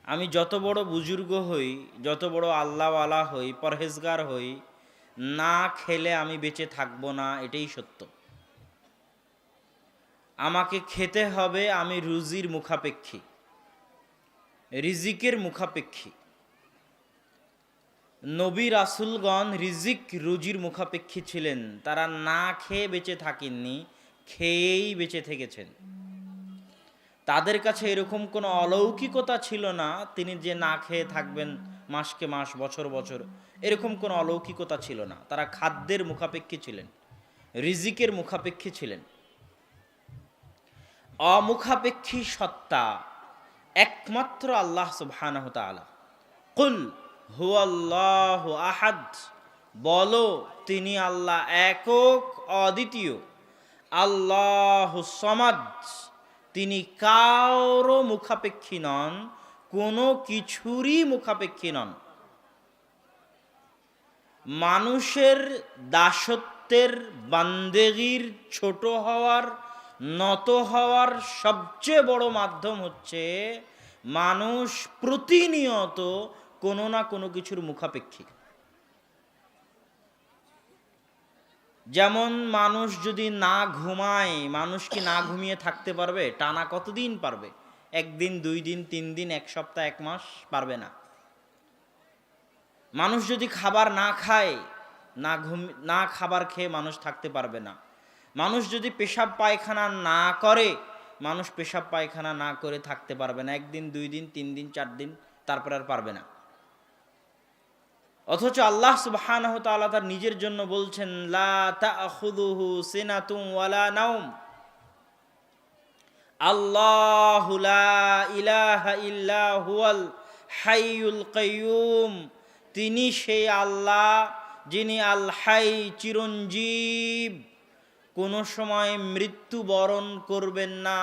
আমি যত বড় বুজুর্গ হই, যত বড় আল্লাহওয়ালা হই, পরহেজগার হই, না খেলে আমি বেঁচে থাকবো না, এটাই সত্য। আমাকে খেতে হবে, আমি রুজির মুখাপেক্ষী, রিজিকের মুখাপেক্ষী। নবী রাসূলগণ রিজিক রুজির মুখাপেক্ষী ছিলেন। তারা না খেয়ে বেঁচে থাকেননি, খেয়েই বেঁচে থেকেছেন। তাদের কাছে এরকম কোনো অলৌকিকতা ছিল না তিনি যে না খেয়ে থাকবেন মাসকে মাস, বছর বছর, এরকম কোনো অলৌকিকতা ছিল না। তারা খাদ্যের মুখাপেক্ষী ছিলেন, রিজিকের মুখাপেক্ষী ছিলেন। অমুখাপেক্ষী সত্তা একমাত্র আল্লাহ সুবহানাহু তাআলা। কুল হুয়াল্লাহু আহাদ, বলো তিনি আল্লাহ একক অদ্বিতীয়। আল্লাহুস সামাদ, তিনি কারো মুখাপেক্ষী নন, কোনো কিছুরই মুখাপেক্ষী নন। মানুষের দাসত্বের, বান্দেগির, ছোট হওয়ার, নত হওয়ার সবচেয়ে বড় মাধ্যম হচ্ছে মানুষ প্রতিনিয়ত কোনো না কোনো কিছুর মুখাপেক্ষী। যেমন মানুষ যদি না ঘুমায়, মানুষ কি না ঘুমিয়ে থাকতে পারবে? টানা কতদিন পারবে? একদিন, 2 দিন, 3 দিন, 1 সপ্তাহ, 1 মাস? পারবে না। মানুষ যদি খাবার না খায়, না খাবার খেয়ে মানুষ থাকতে পারবে না। মানুষ যদি পেশাব পায়খানা না করে, মানুষ পেশাব পায়খানা না করে থাকতে পারবে না। 1 দিন, 2 দিন, 3 দিন, 4 দিন, তারপর আর পারবে না। অথচ আল্লাহ সুবহানাহু ওয়া তাআলা তার নিজের জন্য বলছেন, লা তাখুযুহু সিনাতুন ওয়ালা নাওম, আল্লাহু লা ইলাহা ইল্লা হুয়াল হাইয়ুল কাইয়ুম, তিনি সেই আল্লাহ যিনি আল হাই, চিরঞ্জীব, কোনো সময় মৃত্যুবরণ করবেন না,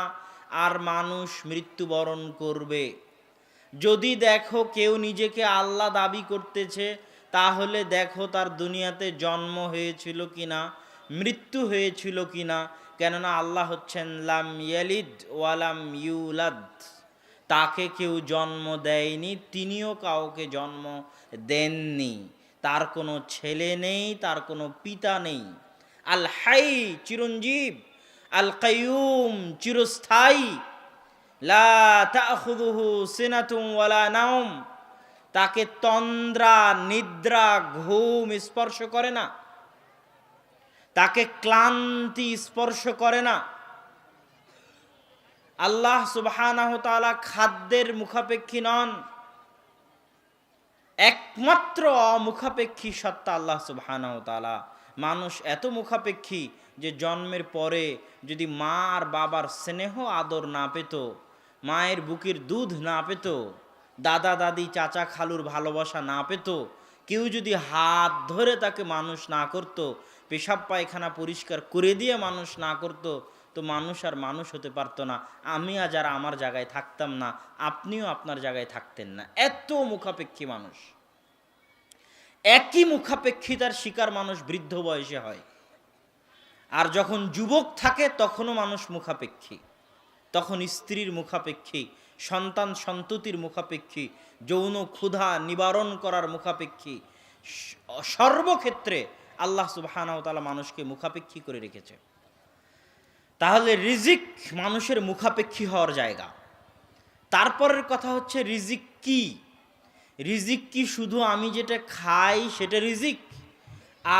আর মানুষ মৃত্যুবরণ করবে। যদি দেখো কেউ নিজেকে আল্লাহ দাবি করতেছে, তাহলে দেখো তার দুনিয়াতে জন্ম হয়েছিল কিনা, মৃত্যু হয়েছিল কিনা। কেননা আল্লাহ হচ্ছেন লাম ইয়ালিদ ওয়ালাম ইউলাদ, তাকে কেউ জন্ম দেয়নি, তিনিও কাউকে জন্ম দেননি। তার কোনো ছেলে নেই, তার কোনো পিতা নেই। আল হাই, চিরঞ্জীব, আল কাইয়ুম, চিরস্থায়ী, লা তাখুযুহু সিনাতুন ওয়ালা নাওম, তাকে তন্দ্রা, নিদ্রা, ঘুম স্পর্শ করে না, তাকে ক্লান্তি স্পর্শ করে না। আল্লাহ সুবহানাহু তাআলা খাদ্যের মুখাপেক্ষী নন, একমাত্র অমুখাপেক্ষী সত্তা আল্লাহ সুবহানাহু তাআলা। মানুষ এত মুখাপেক্ষী যে জন্মের পরে যদি মা আর বাবার স্নেহ আদর না পেত, মায়ের বুকের দুধ না পেত, দাদা দাদি চাচা খালুর ভালোবাসা না পেত, কেউ যদি হাত ধরে তাকে মানুষ না করত, পেশাব পায়খানা পরিষ্কার করে দিয়ে মানুষ না করত, তো মানুষ আর মানুষ হতে পারতো না। আমি আজ আর আমার জায়গায় থাকতাম না, আপনিও আপনার জায়গায় থাকতেন না। এত মুখাপেক্ষী মানুষ। একই মুখাপেক্ষিতার শিকার মানুষ বৃদ্ধ বয়সে হয়, আর যখন যুবক থাকে তখনও মানুষ মুখাপেক্ষী। তখন স্ত্রীর মুখাপেক্ষী, সন্তান সন্ততির মুখাপেক্ষী, যৌন ক্ষুধা নিবারণ করার মুখাপেক্ষী। সর্বক্ষেত্রে আল্লাহ সুবহানাহু ওয়া তাআলা মানুষকে মুখাপেক্ষী করে রেখেছে। তাহলে রিজিক মানুষের মুখাপেক্ষী হওয়ার জায়গা। তারপরের কথা হচ্ছে রিজিক কি? রিজিক কি শুধু আমি যেটা খাই সেটা রিজিক?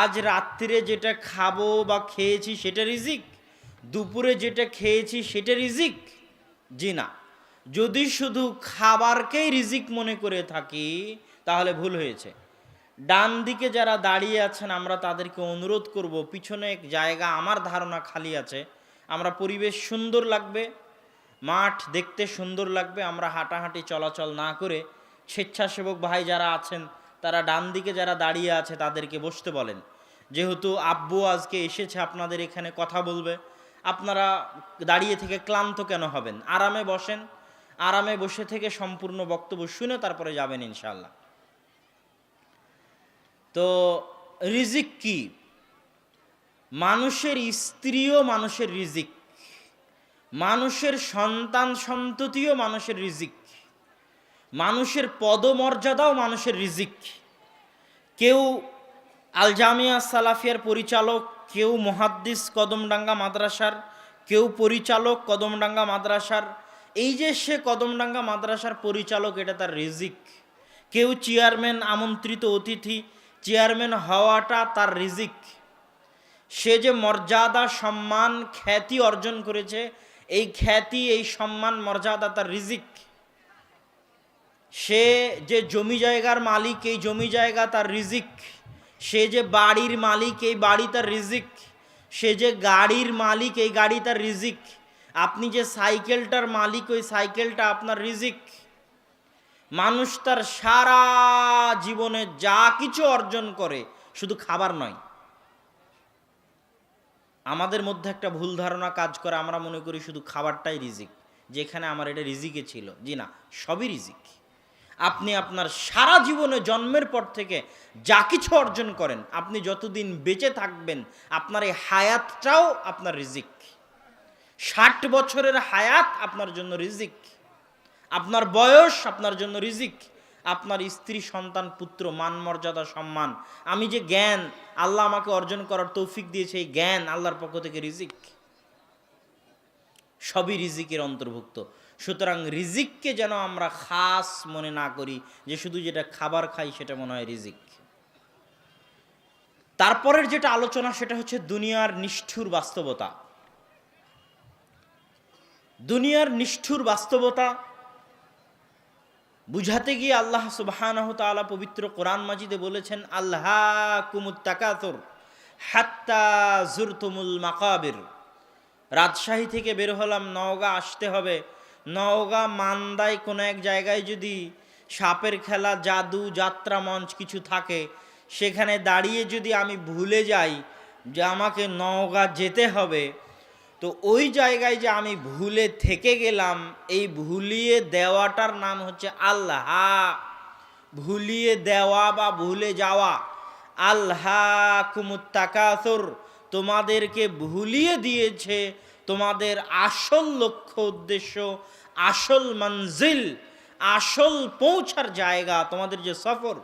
আজ রাত্রিরে যেটা খাবো বা খেয়েছি সেটা রিজিক? দুপুরে যেটা খেয়েছি সেটা রিজিক? জি না। যদি শুধু খাবারকেই রিজিক মনে করে থাকি তাহলে ভুল হয়েছে। ডান দিকে যারা দাঁড়িয়ে আছেন আমরা তাদেরকে অনুরোধ করব, পিছনে এক জায়গা আমার ধারণা খালি আছে, আমরা পরিবেশ সুন্দর লাগবে, মাঠ দেখতে সুন্দর লাগবে, আমরা হাঁটাহাঁটি চলাচল না করে স্বেচ্ছাসেবক ভাই যারা আছেন তারা ডান দিকে যারা দাঁড়িয়ে আছে তাদেরকে বসতে বলেন। যেহেতু আব্বু আজকে এসেছে আপনাদের এখানে কথা বলবে, আপনারা দাঁড়িয়ে থেকে ক্লান্ত কেন হবেন? আরামে বসেন, আরামে বসে থেকে সম্পূর্ণ বক্তব্য শুনে তারপরে যাবেন ইনশাআল্লাহ। তো রিজিক কি? মানুষের স্ত্রীও মানুষের রিজিক, মানুষের সন্তান সন্ততিও মানুষের রিজিক, মানুষের পদমর্যাদাও মানুষের রিজিক। কেউ আল জামিয়া সালাফিয়ার পরিচালক, কেউ মুহাদ্দিস কদমডাঙ্গা মাদ্রাসার, কেউ পরিচালক কদমডাঙ্গা মাদ্রাসার। এই যে সে কদমডাঙ্গা মাদ্রাসার পরিচালক, এটা তার রিজিক। কেউ চেয়ারম্যান, আমন্ত্রিত অতিথি, চেয়ারম্যান হওয়াটা তার রিজিক। সে যে মর্যাদা, সম্মান, খ্যাতি অর্জন করেছে, এই খ্যাতি, এই সম্মান, মর্যাদা তার রিজিক। সে যে জমি জায়গার মালিক, এই জমি জায়গা তার রিজিক। সে যে বাড়ির মালিক, এই বাড়ি তার রিজিক। সে যে গাড়ির মালিক, এই গাড়ি তার রিজিক। আপনি যে সাইকেলটার মালিক, ওই সাইকেলটা আপনার রিজিক। মানুষ তার সারা জীবনে যা কিছু অর্জন করে, শুধু খাবার নয়। আমাদের মধ্যে একটা ভুল ধারণা কাজ করে, আমরা মনে করি শুধু খাবারটাই রিজিক, যেখানে আমার এটা রিজিকে ছিল। জি না, সবই রিজিক। আপনি আপনার সারা জীবনে জন্মের পর থেকে যা কিছু অর্জন করেন, আপনি যতদিন বেঁচে থাকবেন, আপনার এই হায়াতটাও আপনার রিজিক। 60 বছরের হায়াত আপনার জন্য রিজিক। আপনার বয়স আপনার জন্য রিজিক। আপনার স্ত্রী, সন্তান, পুত্র, মান, মর্যাদা, সম্মান, আমি যে জ্ঞান আল্লাহ আমাকে অর্জন করার তৌফিক দিয়েছে, এই জ্ঞান আল্লাহর পক্ষ থেকে রিজিক। সবই রিজিকের অন্তর্ভুক্ত। সুতরাং রিজিককে যেন আমরা খাস মনে না করি যে শুধু যেটা খাবার খাই সেটা মনে হয় রিজিক। তারপরের যেটা আলোচনা সেটা হচ্ছে দুনিয়ার নিষ্ঠুর বাস্তবতা। দুনিয়ার নিষ্ঠুর বাস্তবতা বুঝাতে গিয়ে আল্লাহ সুবহানাহু ওয়া তাআলা পবিত্র কোরআন মাজিদে বলেছেন, আল্লাকুমুত তাকাসুর হাত্তা যুরতুমুল মাকাবির। রাজশাহী থেকে বের হলাম, নওগাঁ আসতে হবে। নওগাঁ মান্দায় কোনো এক জায়গায় যদি সাপের খেলা, জাদু, যাত্রা মঞ্চ কিছু থাকে, সেখানে দাঁড়িয়ে যদি আমি ভুলে যাই যে আমাকে নওগাঁ যেতে হবে, তো ওই জায়গায় যে আমি ভুলে থেকে গেলাম, এই ভুলিয়ে দেওয়াটার নাম হচ্ছে আল্লাহ। ভুলিয়ে দেওয়া বা ভুলে যাওয়া। আল্লাকুমুত তাকাসুর, তোমাদেরকে ভুলিয়ে দিয়েছে তোমাদের আসল লক্ষ্য, উদ্দেশ্য, আসল মঞ্জিল, আসল পৌঁছার জায়গা, তোমাদের যে সফর,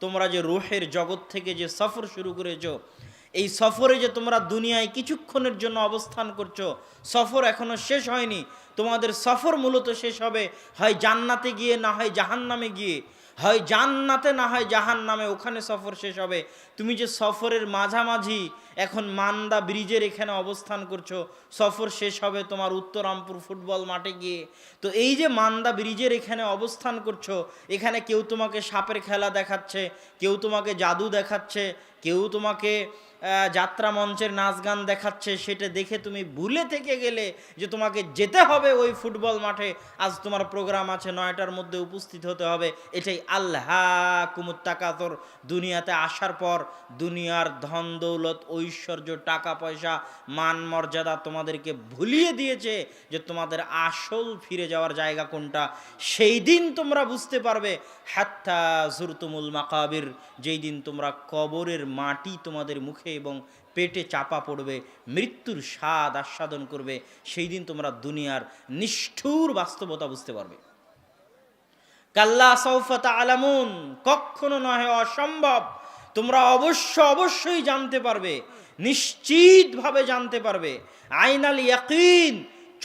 তোমরা যে রূহের জগৎ থেকে যে সফর শুরু করেছো, এই সফরে যে তোমরা দুনিয়ায় কিছুক্ষণের জন্য অবস্থান করছো, সফর এখনো শেষ হয়নি। তোমাদের সফর মূলত শেষ হবে হয় জান্নাতে গিয়ে, না হয় জাহান্নামে গিয়ে। হয় জান্নাতে, না হয় জাহান্নামে, ওখানে সফর শেষ হবে। তুমি যে সফরের মাঝামাঝি এখন মান্দা ব্রিজের এখানে অবস্থান করছো, সফর শেষ হবে তোমার উত্তরামপুর ফুটবল মাঠে গিয়ে। তো এই যে মান্দা ব্রিজের এখানে অবস্থান করছো, এখানে কেউ তোমাকে সাপের খেলা দেখাচ্ছে, কেউ তোমাকে জাদু দেখাচ্ছে, কেউ তোমাকে যাত্রা মঞ্চের নাচ গান দেখাচ্ছে, সেটা দেখে তুমি ভুলে থেকে গেলে যে তোমাকে যেতে হবে ওই ফুটবল মাঠে, আজ তোমার প্রোগ্রাম আছে, 9টার মধ্যে উপস্থিত হতে হবে। এটাই আল্লাকুমুত তাকাসুর। দুনিয়াতে আসার পর দুনিয়ার ধন দৌলত, ঐশ্বর্য, টাকা পয়সা, মান মর্যাদা তোমাদেরকে ভুলিয়ে দিয়েছে যে তোমাদের আসল ফিরে যাওয়ার জায়গা কোনটা। সেই দিন তোমরা বুঝতে পারবে, হাত্তা যুরতুমুল মাকাবির, যেই দিন তোমরা কবরের মাটি তোমাদের মুখে এবং পেটে চাপা পড়বে, মৃত্যুর স্বাদ আস্বাদন করবে, সেই দিন তোমরা দুনিয়ার নিষ্ঠুর বাস্তবতা বুঝতে পারবে। কাল্লা সাউফা তা'লামুন, কখনো নয়, অসম্ভব। তোমরা অবশ্যই জানতে পারবে, নিশ্চিতভাবে জানতে পারবে। আইনাল ইয়াকিন,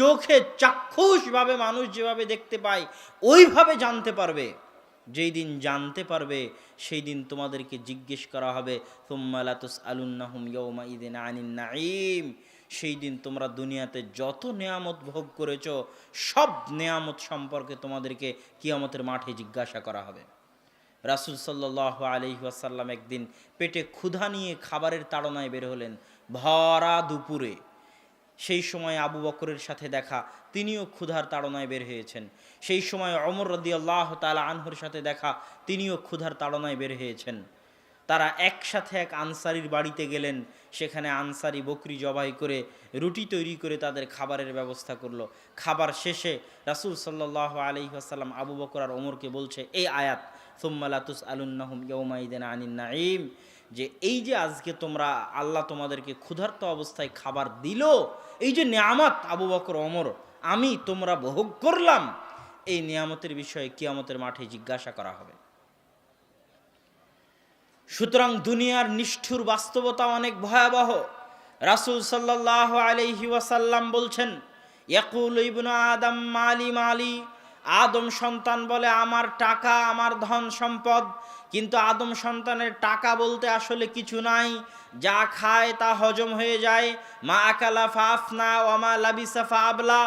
চোখে চাক্ষুষভাবে মানুষ যেভাবে দেখতে পায় ওইভাবে জানতে পারবে। যেই দিন জানতে পারবে, সেই দিন তোমাদেরকে জিজ্ঞেস করা হবে, সুম্মা লা তুসআলুন্নাহুম ইয়াউমাইযিন আনিন নাঈম। সেই দিন তোমরা দুনিয়াতে যত নেয়ামত ভোগ করেছো, সব নেয়ামত সম্পর্কে তোমাদেরকে কিয়ামতের মাঠে জিজ্ঞাসা করা হবে। রাসূল সাল্লাল্লাহু আলাইহি ওয়াসাল্লাম একদিন পেটে ক্ষুধা নিয়ে খাবারের তাড়নায় বের হলেন ভরা দুপুরে। সেই সময় আবু বকরের সাথে দেখা, তিনিও ক্ষুধার তাড়নায় বের হয়েছেন। সেই সময় ওমর রাদিয়াল্লাহু তাআলা আনহুর সাথে দেখা, তিনিও ক্ষুধার তাড়নায় বের হয়েছেন। তারা একসাথে এক আনসারীর বাড়িতে গেলেন। সেখানে আনসারি বকরি জবাই করে রুটি তৈরি করে তাদের খাবারের ব্যবস্থা করলো। খাবার শেষে রাসূল সাল্লাল্লাহু আলাইহি ওয়াসাল্লাম আবু বকর আর ওমরকে বলছে এই আয়াত, সুম্মা লা তুসআলুন্নাহুম ইয়াউমাইযিন আনিন নাঈম, যে এই যে আজকে তোমরা, আল্লাহ তোমাদেরকে ক্ষুধার্ত অবস্থায় খাবার দিল, এই যে নেয়ামত আবু বকর ওমর আমি তোমরা ভোগ করলাম, এই নিয়ামতের বিষয়ে কিয়ামতের মাঠে জিজ্ঞাসা করা হবে। সুতরাং দুনিয়ার নিষ্ঠুর বাস্তবতা অনেক ভয়াবহ। রাসূল সাল্লাল্লাহু আলাইহি ওয়াসাল্লাম বলছেন, ইয়াকুল ইবনু আদম মালি মালি, আদম সন্তান বলে আমার টাকা, আমার ধন সম্পদ। কিন্তু আদম সন্তানের টাকা বলতে আসলে কিছু নাই, যা খায় তা হজম হয়ে যায়। মা আকালা ফা আফনা ওয়া মা লাবিসা ফা আবলা,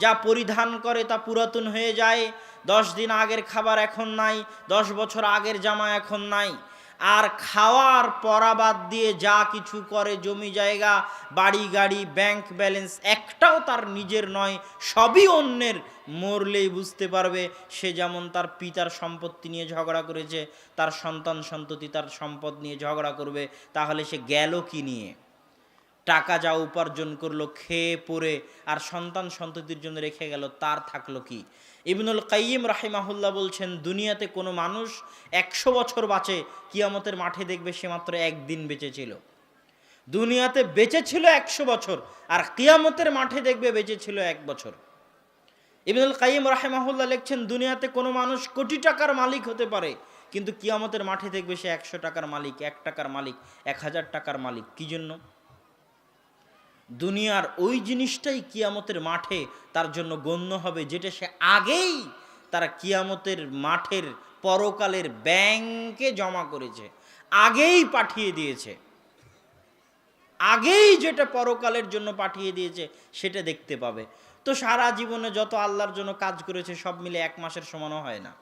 যা পরিধান করে তা পুরাতন হয়ে যায়। 10 দিন আগের খাবার এখন নাই, 10 বছর আগের জামা এখন নাই। আর খাওয়ার পরা বাদ দিয়ে যা কিছু করে, জমি জায়গা, বাড়ি গাড়ি, ব্যাংক ব্যালেন্স, একটাও তার নিজের নয়, সবই অন্যের। মরলেই বুঝতে পারবে সে যেমন তার পিতার সম্পত্তি নিয়ে ঝগড়া করেছে, তার সন্তান সন্ততি তার সম্পদ নিয়ে ঝগড়া করবে। তাহলে সে গেল কি নিয়ে? টাকা যা উপার্জন করলো খেয়ে পরে, আর সন্তান সন্ততির জন্য রেখে গেল, তার থাকলো কি? ইবনুল কাইয়িম রাহিমাহুল্লাহ বলছেন, দুনিয়াতে কোনো মানুষ 100 বছর বাঁচে, কিয়ামতের মাঠে দেখবে সে মাত্র একদিন বেঁচে ছিল। দুনিয়াতে বেঁচে ছিল 100 বছর, আর কিয়ামতের মাঠে দেখবে বেঁচে ছিল 1 বছর। ইবনুল কাইয়িম রাহিমাহুল্লাহ লিখছেন, দুনিয়াতে কোনো মানুষ কোটি টাকার মালিক হতে পারে, কিন্তু কিয়ামতের মাঠে দেখবে সে 100 টাকার মালিক, 1 টাকার মালিক, 1000 টাকার মালিক। কি জন্য? দুনিয়ার ওই জিনিসটাই কিয়ামতের মাঠে তার জন্য গণ্য হবে, যেটা সে আগেই তারা কিয়ামতের মাঠের পরকালের ব্যাংকে জমা করেছে, আগেই পাঠিয়ে দিয়েছে। আগেই যেটা পরকালের জন্য পাঠিয়ে দিয়েছে সেটা দেখতে পাবে। তো সারা জীবনে যত আল্লাহর জন্য কাজ করেছে সব মিলে 1 মাসের সমানও হয় না।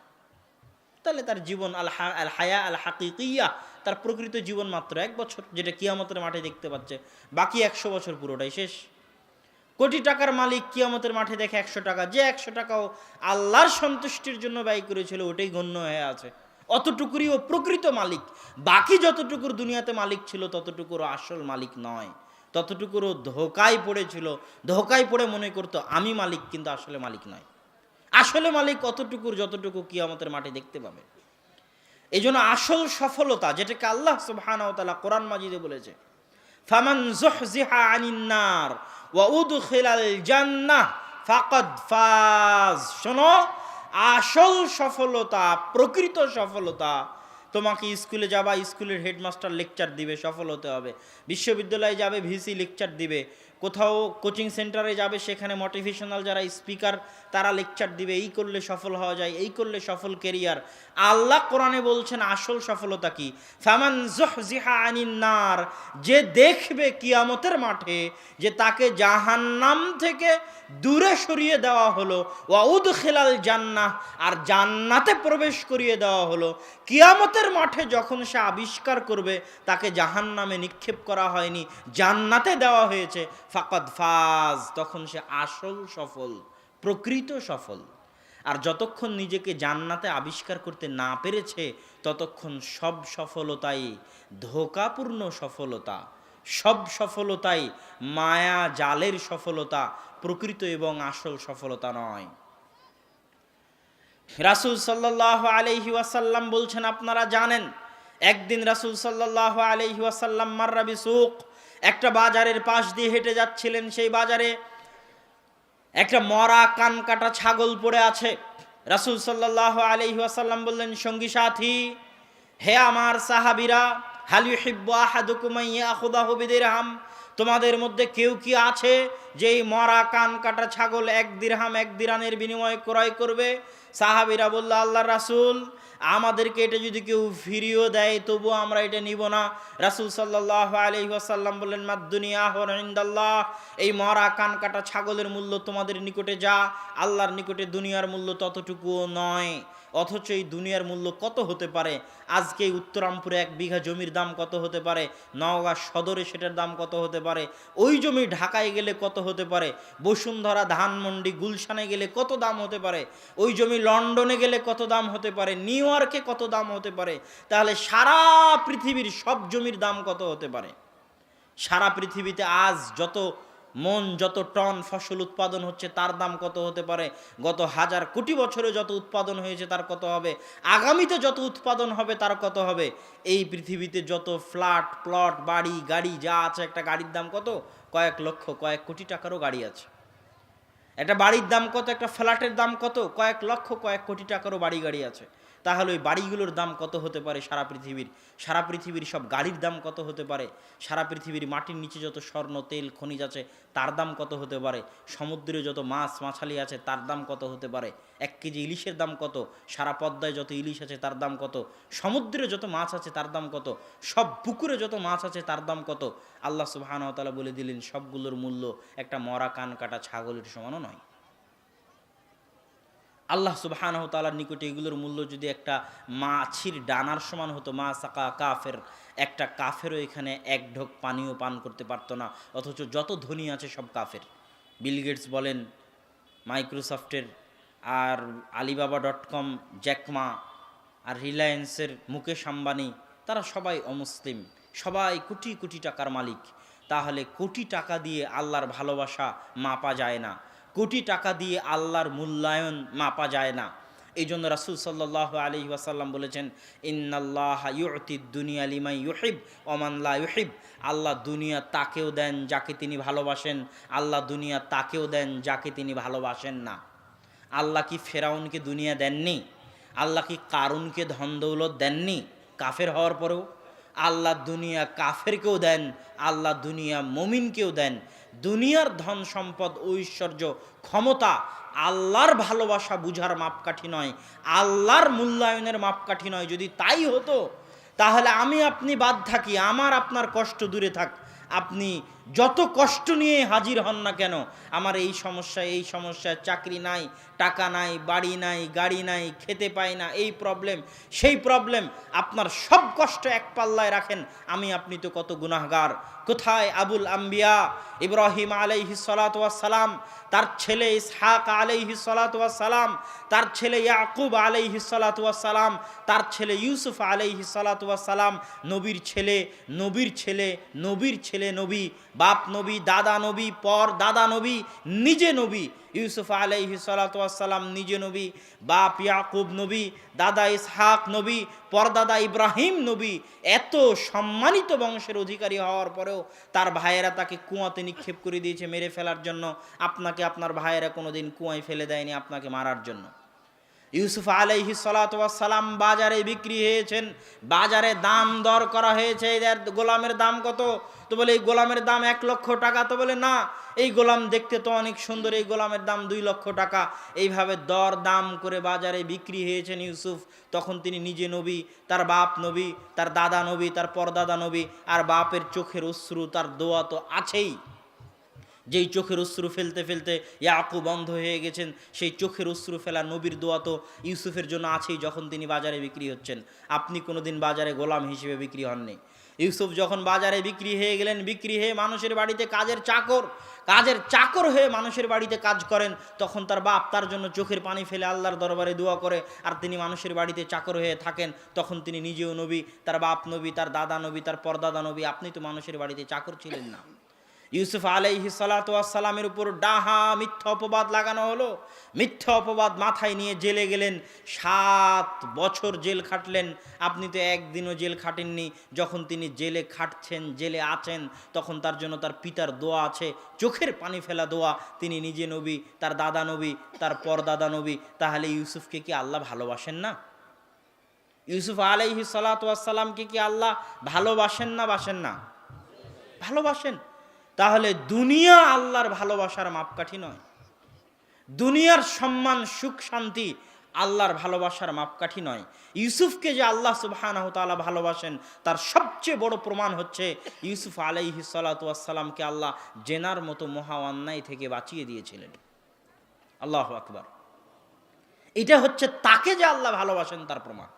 তাহলে তার জীবন আল হায়া আল হাকিকিয়া, তার প্রকৃত জীবন মাত্র 1 বছর, যেটা কিয়ামতের মাঠে দেখতে পাচ্ছে। বাকি 100 বছর পুরোটাই শেষ। কোটি টাকার মালিক কিয়ামতের মাঠে দেখে 100 টাকা, যে 100 টাকাও আল্লাহর সন্তুষ্টির জন্য ব্যয় করেছিল ওটাই গণ্য হয়ে আছে, অতটুকুরই ও প্রকৃত মালিক। বাকি যতটুকুর দুনিয়াতে মালিক ছিল ততটুকুর আসল মালিক নয়, ততটুকুরও ধোকায় পড়েছিল। ধোকায় পড়ে মনে করতো আমি মালিক, কিন্তু আসলে মালিক নয়। আসলে মালিক অতটুকুর যতটুকু কিয়ামতের মাঠে দেখতে পাবে। এই জন্য আসল সফলতা, যেটাকে আল্লাহ সুবহানাহু ওয়া তাআলা কোরআন মাজিদে বলেছে, ফামান যুহজিহা আনিন নার ওয়া উদখিলাল জান্নাহ ফাকাদ ফাজ। শোনো, আসল সফলতা, প্রকৃত সফলতা, তোমাকে স্কুলে যাবা, স্কুলের হেডমাস্টার লেকচার দিবে, সফল হতে হবে। বিশ্ববিদ্যালয়ে যাবে, ভিসি লেকচার দিবে। কোথাও কোচিং সেন্টারে যাবে, সেখানে মোটিভেশনাল যারা স্পিকার তারা লেকচার দিবে, এই করলে সফল হওয়া যায়, এই করলে সফল কেরিয়ার। আল্লাহ কোরআনে বলছেন আসল সফলতা কি? ফামান যুহজিহা আনিন নার, যে দেখবে কিয়ামতের মাঠে যে তাকে জাহান্নাম থেকে দূরে সরিয়ে দেওয়া হলো, ওয়া উদখিলাল জান্নাহ, আর জান্নাতে প্রবেশ করিয়ে দেওয়া হলো। কিয়ামতের মাঠে যখন সে আবিষ্কার করবে তাকে জাহান্নামে নিক্ষেপ করা হয়নি, জান্নাতে দেওয়া হয়েছে, ফাকাদ ফাজ, তখন সে আসল সফল, প্রকৃত সফল। আর যতক্ষণ নিজেকে জান্নাতে আবিষ্কার করতে না পেরেছে ততক্ষণ সব সফলতাই ধোঁকাপূর্ণ সফলতা, সব সফলতাই মায়া জালের সফলতা, প্রকৃত এবং আসল সফলতা নয়। রাসূল সাল্লাল্লাহু আলাইহি ওয়াসাল্লাম বলছেন, আপনারা জানেন একদিন রাসূল সাল্লাল্লাহু আলাইহি ওয়াসাল্লাম মাররা বিসুক, একটা বাজারের পাশ দিয়ে হেঁটে যাচ্ছিলেন। সেই বাজারে একটা মরা কান কাটা ছাগল পড়ে আছে। রাসূল সাল্লাল্লাহু আলাইহি ওয়াসাল্লাম বললেন, সঙ্গী সাথী, হে আমার সাহাবীরা, হাল ইউহিব্বু আহাদুকুম আন ইয়াখুযাহু বিদিরহাম, তোমাদের মধ্যে কেউ কি আছে যে এই মরা কান কাটা ছাগল 1 দিরহাম 1 দিরানের বিনিময়ে ক্রয় করবে? সাহাবীরা বলল, আল্লাহর রাসূল, আমাদেরকে এটা যদি কেউ ফিরিয়েও দেয় তবুও আমরা এটা নিব না। রাসূল সাল্লাল্লাহু আলাইহি ওয়াসাল্লাম বললেন, মাদ দুনিয়া হুয়া ইনদাল্লাহ, এই মরা কান কাটা ছাগলের মূল্য তোমাদের নিকটে যা, আল্লাহর নিকটে দুনিয়ার মূল্য ততটুকুও নয়। অথচ এই দুনিয়ার মূল্য কত হতে পারে? আজকে উত্তরামপুরে 1 বিঘা জমির দাম কত হতে পারে? নওগাঁ সদরে সেটার দাম কত হতে পারে? ওই জমি ঢাকায় গেলে কত হতে পারে? বসুন্ধরা, ধানমন্ডি, গুলশানে গেলে কত দাম হতে পারে? ওই জমি লন্ডনে গেলে কত দাম হতে পারে? নিউ ইয়র্কে কত দাম হতে পারে? তাহলে সারা পৃথিবীর সব জমির দাম কত হতে পারে? সারা পৃথিবীতে আজ যত মন, যত টন ফসল উৎপাদন হচ্ছে তার দাম কত হতে পারে? গত 1000 কোটি বছরে যত উৎপাদন হয়েছে তার কত হবে? আগামীতে যত উৎপাদন হবে তার কত হবে? এই পৃথিবীতে যত ফ্ল্যাট, প্লট, বাড়ি, গাড়ি যা আছে, একটা গাড়ির দাম কত? কয়েক লক্ষ, কয়েক কোটি টাকারও গাড়ি আছে। একটা বাড়ির দাম কত, একটা ফ্ল্যাটের দাম কত, কয়েক লক্ষ কয়েক কোটি টাকারও বাড়ি গাড়ি আছে। তাহলে ওই বাড়িগুলোর দাম কত হতে পারে সারা পৃথিবীর সব গাড়ির দাম কত হতে পারে, সারা পৃথিবীর মাটির নিচে যত স্বর্ণ তেল খনিজ আছে তার দাম কত হতে পারে, সমুদ্রে যত মাছ মাছালি আছে তার দাম কত হতে পারে, 1 কেজি ইলিশের দাম কত, সারা পদ্মায় যত ইলিশ আছে তার দাম কত, সমুদ্রে যত মাছ আছে তার দাম কত, সব পুকুরে যত মাছ আছে তার দাম কত। আল্লাহ সুবহানাহু ওয়া তাআলা বলে দিলেন সবগুলোর মূল্য একটা মরা কান কাটা ছাগলের সমানও নয়। আল্লাহ সুবহানাহু ওয়া তাআলার নিকটে এগুলোর মূল্য যদি একটা মাছির ডানার সমান হতো, মা সাকা কাফের, একটা কাফেরও এখানে এক ঢোক পানিও পান করতে পারতো না। অথচ যত ধনী আছে সব কাফের। বিল গেটস বলেন, মাইক্রোসফটের, আর আলিবাবা.com জ্যাকমা, আর রিলায়েন্সের মুকেশ আম্বানি, তারা সবাই অমুসলিম, সবাই কোটি কোটি টাকার মালিক। তাহলে কোটি টাকা দিয়ে আল্লাহর ভালোবাসা মাপা যায় না, কোটি টাকা দিয়ে আল্লাহর মূল্যায়ন মাপা যায় না। এই জন্য রাসূল সাল্লাল্লাহু আলাইহি ওয়াসাল্লাম বলেছেন, ইন্নাল্লাহা ইউতিদ দুনিয়া লিমান ইউহিব ওয়া মান লা ইউহিব। আল্লাহ দুনিয়া তাকেও দেন যাকে তিনি ভালোবাসেন, আল্লাহ দুনিয়া তাকেও দেন যাকে তিনি ভালোবাসেন না। আল্লাহ কি ফেরাউনকে দুনিয়া দেননি? আল্লাহ কি কারুনকে ধন দৌলত দেননি কাফের হওয়ার পরেও? আল্লাহ দুনিয়া কাফেরকেও দেন, আল্লাহ দুনিয়া মুমিনকেও দেন। দুনিয়ার ধন সম্পদ ঐশ্বর্য ক্ষমতা আল্লাহর ভালোবাসা বুঝার মাপকাঠি নয়, আল্লাহর মূল্যায়নের মাপকাঠি নয়। যদি তাই হতো তাহলে আমি আপনি বাদ থাকি, আমার আপনার কষ্ট দূরে থাক, আপনি যত কষ্ট নিয়ে হাজির হন না কেন, আমার এই সমস্যা, চাকরি নাই, টাকা নাই, বাড়ি নাই, গাড়ি নাই, খেতে পাই না, এই প্রবলেম সেই প্রবলেম, আপনার সব কষ্ট এক পাল্লায় রাখেন, আমি আপনি তো কত গুনাহগার। কোথায় আবুল আম্বিয়া ইব্রাহিম আলাইহিস সালাতু ওয়াস সালাম, তার ছেলে ইসহাক আলাইহিস সালাতু ওয়াস সালাম, তার ছেলে ইয়াকুব আলাইহিস সালাতু ওয়াস সালাম, তার ছেলে ইউসুফ আলাইহিস সালাতু ওয়াস সালাম, নবীর ছেলে নবী, বাপ নবী, দাদা নবী, পর দাদা নবী, নিজে নবী। ইউসুফ আলাইহিস সালাতু ওয়াস সালাম নিজে নবী, বাপ ইয়াকুব নবী, দাদা ইসহাক নবী, পরদাদা ইব্রাহিম নবী। এত সম্মানিত বংশের অধিকারী হওয়ার পরেও তার ভাইয়েরা তাকে কুয়াতে নিক্ষেপ করে দিয়েছে মেরে ফেলার জন্য। আপনাকে আপনার ভাইয়েরা কোনোদিন কুয়ায় ফেলে দেয়নি আপনাকে মারার জন্য। ইউসুফ আলাইহিস সালাতু ওয়াস সালাম বাজারে বিক্রি হয়েছেন, বাজারে দাম দর করা হয়েছে, এদের গোলামের দাম কত? তো বলে এই গোলামের দাম 1 লক্ষ টাকা। তো বলে না, এই গোলাম দেখতে তো অনেক সুন্দর, এই গোলামের দাম 2 লক্ষ টাকা। এইভাবে দর দাম করে বাজারে বিক্রি হয়েছেন ইউসুফ। তখন তিনি নিজে নবী, তার বাপ নবী, তার দাদা নবী, তার পরদাদা নবী, আর বাপের চোখের অশ্রু, তার দোয়া তো আছেই। যেই চোখের অশ্রু ফেলতে ফেলতে ইয়াকুব অন্ধ হয়ে গেছেন, সেই চোখের অশ্রু ফেলা নবীর দোয়া তো ইউসুফের জন্য আছেই যখন তিনি বাজারে বিক্রি হচ্ছেন। আপনি কোনোদিন বাজারে গোলাম হিসেবে বিক্রি হননি। ইউসুফ যখন বাজারে বিক্রি হয়ে গেলেন, বিক্রি হয়ে মানুষের বাড়িতে কাজের চাকর হয়ে মানুষের বাড়িতে কাজ করেন, তখন তার বাপ তার জন্য চোখের পানি ফেলে আল্লাহর দরবারে দোয়া করে, আর তিনি মানুষের বাড়িতে চাকর হয়ে থাকেন। তখন তিনি নিজেও নবী, তার বাপ নবী, তার দাদা নবী, তার পরদাদা নবী। আপনি তো মানুষের বাড়িতে চাকর ছিলেন না। ইউসুফ আলাইহিস সালাতু ওয়াস সালামের উপর ডাহা মিথ্যা অপবাদ লাগানো হলো। মিথ্যা অপবাদ মাথায় নিয়ে জেলে গেলেন, 7 বছর জেল খাটলেন। আপনি তো একদিনও জেল খাটেননি। যখন তিনি জেলে খাটছেন, জেলে আছেন, তখন তার জন্য তার পিতার দোয়া আছে, চোখের পানি ফেলা দোয়া। তিনি নিজে নবী, তার দাদা নবী, তার পরদাদা নবী। তাহলে ইউসুফকে কি আল্লাহ ভালোবাসেন না? ইউসুফ আলাইহিস সালাতু ওয়াস সালামকে কি আল্লাহ ভালোবাসেন না? বাসেন না? ভালোবাসেন। তাহলে দুনিয়া আল্লাহর ভালোবাসার মাপকাঠি নয়, দুনিয়ার সম্মান সুখ শান্তি আল্লাহর ভালোবাসার মাপকাঠি নয়। ইউসুফকে যে আল্লাহ সুবহানাহু ওয়া তাআলা ভালোবাসেন তার সবচেয়ে বড় প্রমাণ হচ্ছে ইউসুফ আলাইহিস সালাতু ওয়াস সালামকে আল্লাহ জেনার মতো মহা অন্যায় থেকে বাঁচিয়ে দিয়েছিলেন। আল্লাহু আকবার। এটা হচ্ছে তাকে যে আল্লাহ ভালোবাসেন তার প্রমাণ।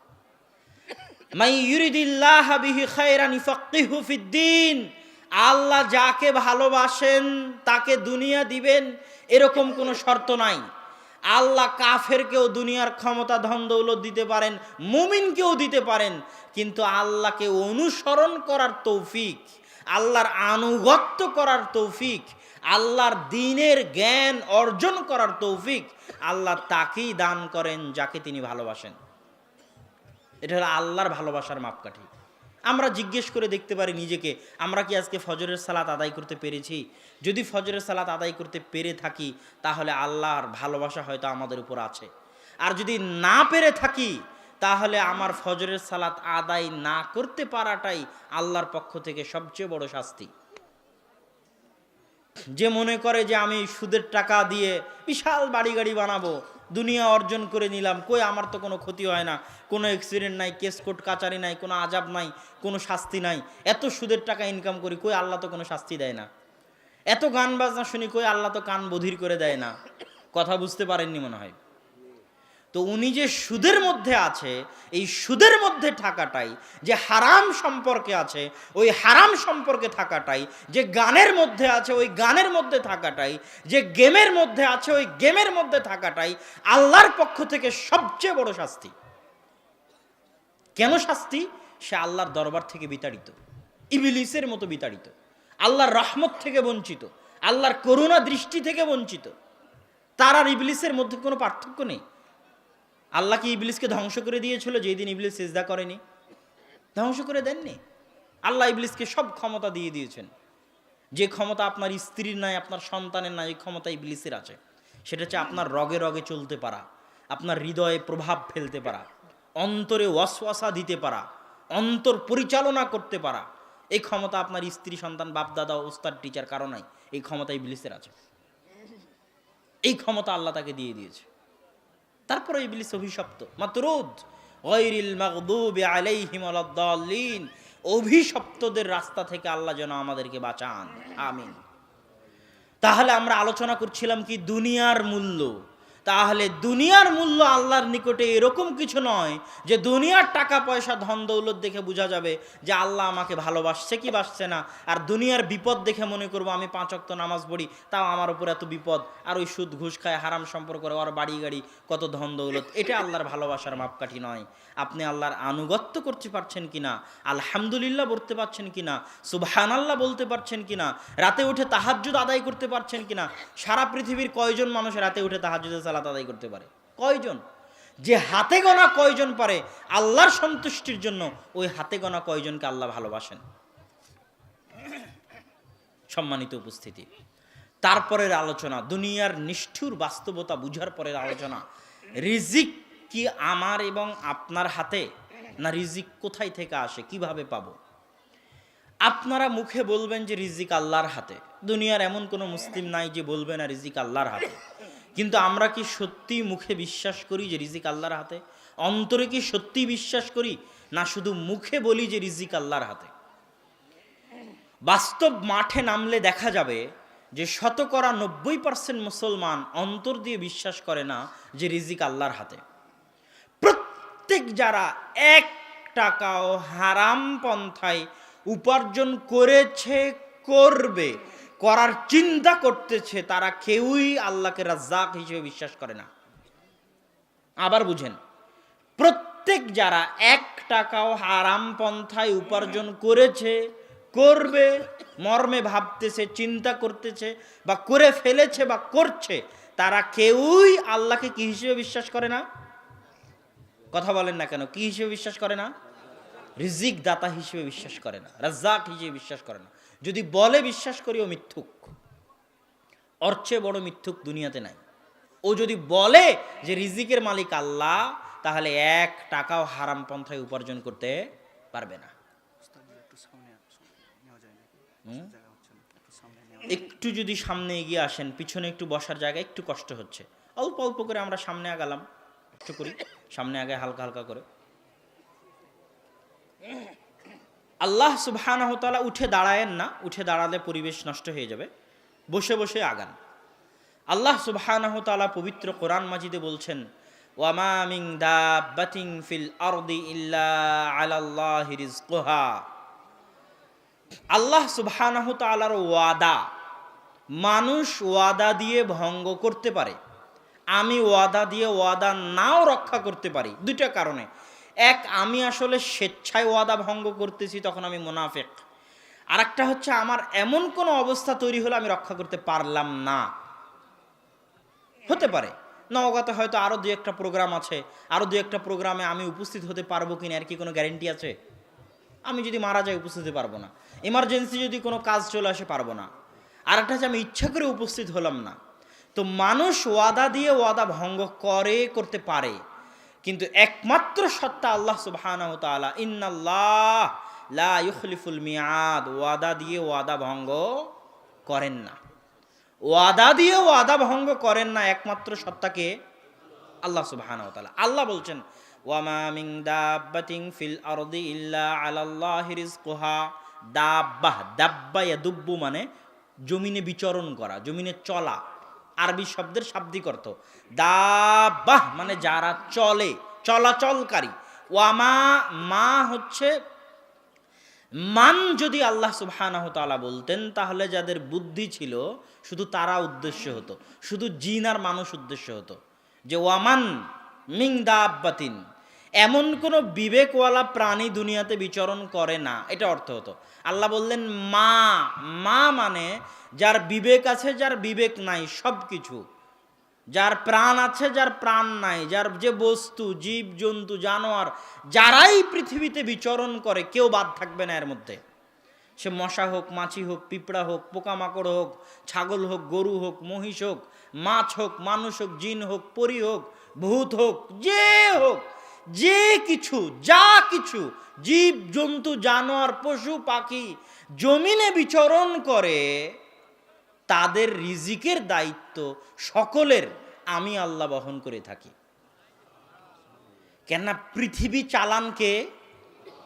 মাই ইউরিদিল্লাহু বিহি খায়রান ইফাক্কিহু ফিদ্দিন। আল্লাহ যাকে ভালোবাসেন তাকে দুনিয়া দিবেন এরকম কোনো শর্ত নাই। আল্লাহ কাফেরকেও দুনিয়ার ক্ষমতা ধন দৌলত দিতে পারেন, মুমিনকেও দিতে পারেন, কিন্তু আল্লাহকে অনুসরণ করার তৌফিক, আল্লাহর আনুগত্য করার তৌফিক, আল্লাহর দ্বীনের জ্ঞান অর্জন করার তৌফিক আল্লাহ তাকেই দান করেন যাকে তিনি ভালোবাসেন। এটা হলো আল্লাহর ভালোবাসার মাপকাঠি। আমরা জিজ্ঞেস করে দেখতে পারি নিজেকে, আমরা কি আজকে ফজরের সালাত আদায় করতে পেরেছি? যদি ফজরের সালাত আদায় করতে পেরে থাকি তাহলে আল্লাহর ভালোবাসা হয়তো আমাদের উপর আছে। আর যদি না পেরে থাকি তাহলে আমার ফজরের সালাত আদায় না করতে পারাটাই আল্লাহর পক্ষ থেকে সবচেয়ে বড় শাস্তি। যে মনে করে যে আমি সুদের টাকা দিয়ে বিশাল বাড়ি গাড়ি বানাবো, দুনিয়া অর্জন করে নিলাম, কই আমার তো কোনো ক্ষতি হয় না, কোনো অ্যাক্সিডেন্ট নাই, কেস কোর্ট কাচারি নাই, কোনো আজাব নাই, কোনো শাস্তি নাই, এত সুদের টাকা ইনকাম করি, কই আল্লাহ তো কোনো শাস্তি দেয় না, এত গান বাজনা শুনি, কই আল্লাহ তো কান বধির করে দেয় না। কথা বুঝতে পারেননি মনে হয়। তো উনি যে সুদের মধ্যে আছে, এই সুদের মধ্যে থাকাটাই, যে হারাম সম্পর্কে আছে ওই হারাম সম্পর্কে থাকাটাই, যে গানের মধ্যে আছে ওই গানের মধ্যে থাকাটাই, যে গেমের মধ্যে আছে ওই গেমের মধ্যে থাকাটাই আল্লাহর পক্ষ থেকে সবচেয়ে বড় শাস্তি। কেন শাস্তি? সে আল্লাহর দরবার থেকে বিতাড়িত, ইবলিসের মতো বিতাড়িত, আল্লাহর রহমত থেকে বঞ্চিত, আল্লাহর করুণা দৃষ্টি থেকে বঞ্চিত। তার আর ইবলিসের মধ্যে কোনো পার্থক্য নেই। আল্লাহ কি ইবলিসকে ধ্বংস করে দিয়েছিল যেই দিন ইবলিস সিজদা করেনি? ধ্বংস করে দেননি। আল্লাহ ইবলিসকে সব ক্ষমতা দিয়ে দিয়েছেন। যে ক্ষমতা আপনার স্ত্রীর নাই, আপনার সন্তানের নাই, এই ক্ষমতা ইবলিসের আছে। সেটা হচ্ছে আপনার রগে রগে চলতে পারা, আপনার হৃদয়ে প্রভাব ফেলতে পারা, অন্তরে ওয়াসওয়াসা দিতে পারা, অন্তর পরিচালনা করতে পারা। এই ক্ষমতা আপনার স্ত্রী, সন্তান, বাপ দাদা, ওস্তাদ, টিচার কারো নাই। এই ক্ষমতা ইবলিসের আছে। এই ক্ষমতা আল্লাহ তাকে দিয়ে দিয়েছে। তারপরে ইবলিস অভিশপ্ত, মাতরুদ, গায়রিল মাগদুবি আলাইহিম ওয়ালাদ-দাল্লিন। অভিশপ্তদের রাস্তা থেকে আল্লাহ যেন আমাদেরকে বাঁচান, আমিন। তাহলে আমরা আলোচনা করছিলাম কি দুনিয়ার মূল্য। তাহলে দুনিয়ার মূল্য আল্লাহর নিকটে এরকম কিছু নয় যে দুনিয়ার টাকা পয়সা ধন দৌলত দেখে বোঝা যাবে যে আল্লাহ আমাকে ভালোবাসছে কি বাসছে না। আর দুনিয়ার বিপদ দেখে মনে করবো আমি 5 ওয়াক্ত নামাজ পড়ি, তাও আমার উপর এত বিপদ, আর ওই সুদ ঘুষ খায়, হারাম সম্পর্ক করে, আর বাড়ি গাড়ি, কত ধন দৌলত। এটা আল্লাহর ভালোবাসার মাপকাঠি নয়। আপনি আল্লাহর আনুগত্য করতে পারছেন কিনা, আলহামদুলিল্লাহ বলতে পারছেন কিনা, সুবহানাল্লাহ বলতে পারছেন কিনা, রাতে উঠে তাহাজ্জুদ আদায় করতে পারছেন কিনা। সারা পৃথিবীর কয়জন মানুষ রাতে উঠে তাহাজ্জুদের সালাত আদায় করতে পারে? কয়জন? যে হাতে গোনা কয়জন পারে আল্লাহর সন্তুষ্টির জন্য, ওই হাতে গোনা কয়জনকে আল্লাহ ভালোবাসেন? সম্মানিত উপস্থিতি, তারপরের আলোচনা দুনিয়ার নিষ্ঠুর বাস্তবতা বুঝার পরের আলোচনা। রিজিক কি আমার এবং আপনার হাতে, না রিজিক কোথায় থেকে আসে, কিভাবে পাবো? আপনারা মুখে বলবেন যে রিজিক আল্লাহর হাতে। দুনিয়ার এমন কোনো মুসলিম নাই যে বলবে না রিজিক আল্লাহর হাতে। কিন্তু আমরা কি সত্যি মুখে বিশ্বাস করি যে রিজিক আল্লাহর হাতে? অন্তরে কি সত্যি বিশ্বাস করি, না শুধু মুখে বলি যে রিজিক আল্লাহর হাতে? বাস্তব মাঠে নামলে দেখা যাবে যে 90% মুসলমান অন্তর দিয়ে বিশ্বাস করে না যে রিজিক আল্লাহর হাতে। প্রত্যেক যারা 1 টাকাও হারাম পন্থায় উপার্জন করেছে, করবে, করার চিন্তা করতেছে, তারা কেউই আল্লাহকে রাজ্জাক হিসেবে বিশ্বাস করে না। আবার বুঝেন, প্রত্যেক যারা 1 টাকাও হারাম পন্থায় উপার্জন করেছে, করবে, মর্মে ভাবতেছে, চিন্তা করতেছে, বা করে ফেলেছে বা করছে, তারা কেউই আল্লাহকে কি হিসেবে বিশ্বাস করে না? কথা বলেন না কেন? কি হিসেবে বিশ্বাস করে না? রিজিক দাতা হিসেবে বিশ্বাস করে না, রাজ্জাক হিসেবে বিশ্বাস করে না। যদি বলে বিশ্বাস করি, ও মিথ্যুক। ওর চেয়ে বড় মিথ্যুক দুনিয়াতে নাই। ও যদি বলে যে রিজিকের মালিক আল্লাহ, তাহলে 1 টাকাও হারাম পন্থায় উপার্জন করতে পারবে না। একটু যদি সামনে এগিয়ে আসেন, পিছনে একটু বসার জায়গায় একটু কষ্ট হচ্ছে। অল্প অল্প করে আমরা সামনে আগালাম, একটু করি সামনে আগে, হালকা হালকা করে। আল্লাহ সুবহানাহু ওয়া তাআলা উঠে দাঁড়ায়েন না, উঠে দাঁড়ালে পরিবেশ নষ্ট হয়ে যাবে। বসে বসে আগান। আল্লাহ সুবহানাহু ওয়া তাআলা পবিত্র কোরআন মাজিদে বলছেন, ওয়া মা মিন দাব্বাতিন ফিল আরদি ইল্লা আলাল্লাহি রিজকুহা। আল্লাহ সুবহানাহু ওয়া তাআলার ওয়াদা, মানুষ ওয়াদা দিয়ে ভঙ্গ করতে পারে, আমি ওয়াদা দিয়ে ওয়াদা নাও রক্ষা করতে পারি। 2টা কারণে। এক, আমি আসলে স্বেচ্ছায় ওয়াদা ভঙ্গ করতেছি, তখন আমি মুনাফিক। আর একটা হচ্ছে আমার এমন কোনো অবস্থা তৈরি হলে আমি রক্ষা করতে পারলাম না। হতে পারে নওগাঁতে হয়তো আরো 2-1টা প্রোগ্রাম আছে, আরো 2-1টা প্রোগ্রামে আমি উপস্থিত হতে পারবো কিনা এর কি কোনো গ্যারেন্টি আছে? আমি যদি মারা যাই উপস্থিত হতে পারবো না, এমার্জেন্সি যদি কোনো কাজ চলে আসে পারবো না। আর একটা হচ্ছে আমি ইচ্ছা করে উপস্থিত হলাম না। তো মানুষ ওয়াদা দিয়ে ওয়াদা ভঙ্গ করতে পারে, কিন্তু একমাত্র সত্তা আল্লাহ সুবহানাহু ওয়া তাআলা, ইন্নাল্লাহ লা ইউখলিফুল মিআদ, ওয়াদা দিয়ে ওয়াদা ভঙ্গ করেন না। ওয়াদা দিয়ে ওয়াদা ভঙ্গ করেন না একমাত্র সত্তাকে আল্লাহ সুবহানাহু ওয়া তাআলা। আল্লাহ বলছেন ওয়ামা মিন দাব্বাতিন ফিল আরদি ইল্লা আলাল্লাহি রিজকুহা। দাব্বা ইয়াদুব্বু মানে জমিনে বিচরণ করা, জমিনে চলা। আরবি শব্দের শাব্দিক অর্থ দাব্বাহ মানে যারা চলে, চলাচলকারী। ওয়ামা মা হচ্ছে মান, যদি আল্লাহ সুবহানাহু ওয়া তাআলা বলতেন তাহলে যাদের বুদ্ধি ছিল শুধু তারা উদ্দেশ্য হতো, শুধু জিন আর মানুষ উদ্দেশ্য হতো, যে ওয়ামান মিন দাব্বাতিন, এমন কোনো বিবেকওয়ালা প্রাণী দুনিয়াতে বিচরণ করে না, এটা অর্থ হতো। আল্লাহ বললেন মা, মা মানে যার বিবেক আছে, যার বিবেক নাই, সব কিছু, যার প্রাণ আছে, যার প্রাণ নাই, যার যে বস্তু, জীব জন্তু জানোয়ার যারাই পৃথিবীতে বিচরণ করে কেউ বাদ থাকবে না এর মধ্যে। সে মশা হোক, মাছি হোক, পিঁপড়া হোক, পোকামাকড় হোক, ছাগল হোক, গরু হোক, মহিষ হোক, মাছ হোক, মানুষ হোক, জিন হোক, পরী হোক, ভূত হোক, যে কিছু, যা কিছু জীব জন্তু জানোয়ার পশু পাখি জমিনে বিচরণ করে তাদের রিজিকের দায়িত্ব সকলের আমি আল্লাহ বহন করে থাকি। কেননা পৃথিবী চালান কে?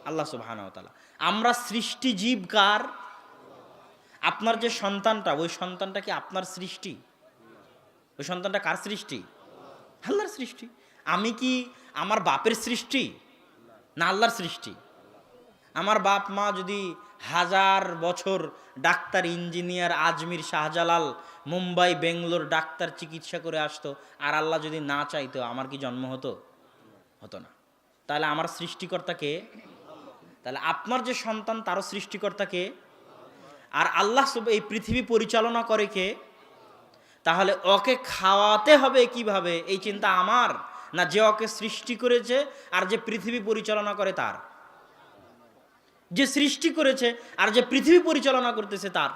আল্লাহ সুবহানাহু ওয়া তাআলা। আমরা সৃষ্টি জীব কার? আপনার যে সন্তানটা, ওই সন্তানটা কি আপনার সৃষ্টি? ওই সন্তানটা কার সৃষ্টি? আল্লাহর সৃষ্টি। আমি কি আমার বাপের সৃষ্টি না আল্লাহর সৃষ্টি? আমার বাপ মা যদি 1000 বছর doctor, engineer, Ajmer, Shahjalal, Mumbai, Bangalore doctor চিকিৎসা করে আসতো, আর আল্লাহ যদি না চাইতো, আমার কি জন্ম হতো? হতো না। তাহলে আমার সৃষ্টিকর্তা কে? তাহলে আপনার যে সন্তান তারও সৃষ্টিকর্তা কে? আর আল্লাহ এই পৃথিবী পরিচালনা করে কে? তাহলে ওকে খাওয়াতে হবে কিভাবে, এই চিন্তা আমার না যে ওকে সৃষ্টি করেছে আর যে পৃথিবী পরিচালনা করে তার? যে সৃষ্টি করেছে আর যে পৃথিবী পরিচালনা করতেছে তার।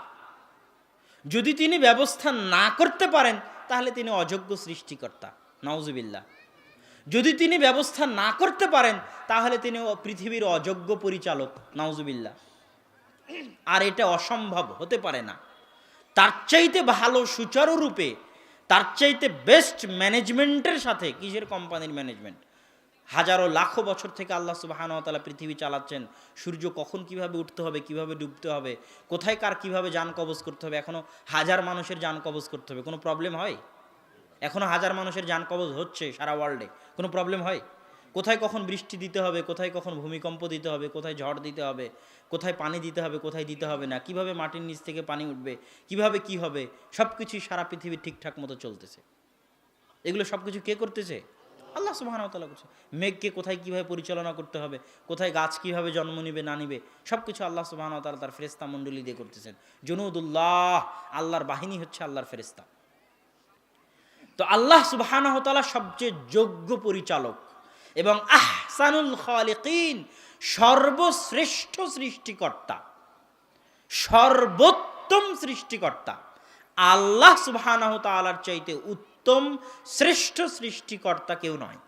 যদি তিনি ব্যবস্থা না করতে পারেন তাহলে তিনি অযোগ্য সৃষ্টিকর্তা, নাউজুবিল্লাহ। যদি তিনি ব্যবস্থা না করতে পারেন তাহলে তিনি পৃথিবীর অযোগ্য পরিচালক, নাউজুবিল্লাহ। আর এটা অসম্ভব, হতে পারে না। তার চাইতে ভালো সুচারুরূপে, তার চাইতে বেস্ট ম্যানেজমেন্টের সাথে, কিসের কোম্পানির ম্যানেজমেন্ট, হাজারো লাখো বছর থেকে আল্লাহ সুবহানাহু ওয়া তাআলা পৃথিবী চালাচ্ছেন। সূর্য কখন কিভাবে উঠতে হবে, কিভাবে ডুবতে হবে, কোথায় কার কিভাবে যান কবজ করতে হবে, এখনো 1000 মানুষের যান কবজ করতে হবে, কোনো প্রবলেম হয়? এখনো 1000 মানুষের যান কবজ হচ্ছে সারা ওয়ার্ল্ডে, কোনো প্রবলেম হয়? কোথায় কখন বৃষ্টি দিতে হবে, কোথায় কখন ভূমিকম্প দিতে হবে, কোথায় ঝড় দিতে হবে, কোথায় পানি দিতে হবে, কোথায় দিতে হবে না, কিভাবে মাটির নিচ থেকে পানি উঠবে, কিভাবে কি হবে, সব কিছুই সারা পৃথিবী ঠিকঠাক মতো চলতেছে। এগুলো সব কিছু কে করতেছে? আল্লাহ সুবহানাহু ওয়া তাআলা করছে। মেঘকে কোথায় কিভাবে পরিচালনা করতে হবে, কোথায় গাছ কিভাবে জন্ম নিবে না নিবে, সব কিছু আল্লাহ সুবহানাহু ওয়া তাআলা তার ফেরেশতা মণ্ডলী দিয়ে করতেছেন। জুনুদুল্লাহ, আল্লাহর বাহিনী হচ্ছে আল্লাহর ফেরেশতা। তো আল্লাহ সুবহানাহু ওয়া তাআলা সবচেয়ে যোগ্য পরিচালক এবং আহসানুল খালিকিন, সর্বশ্রেষ্ঠ সৃষ্টিকর্তা, সর্বোত্তম সৃষ্টিকর্তা। আল্লাহ সুবহানাহু ওয়া তাআলার চাইতে উত্তম শ্রেষ্ঠ সৃষ্টিকর্তা কেউ নয়।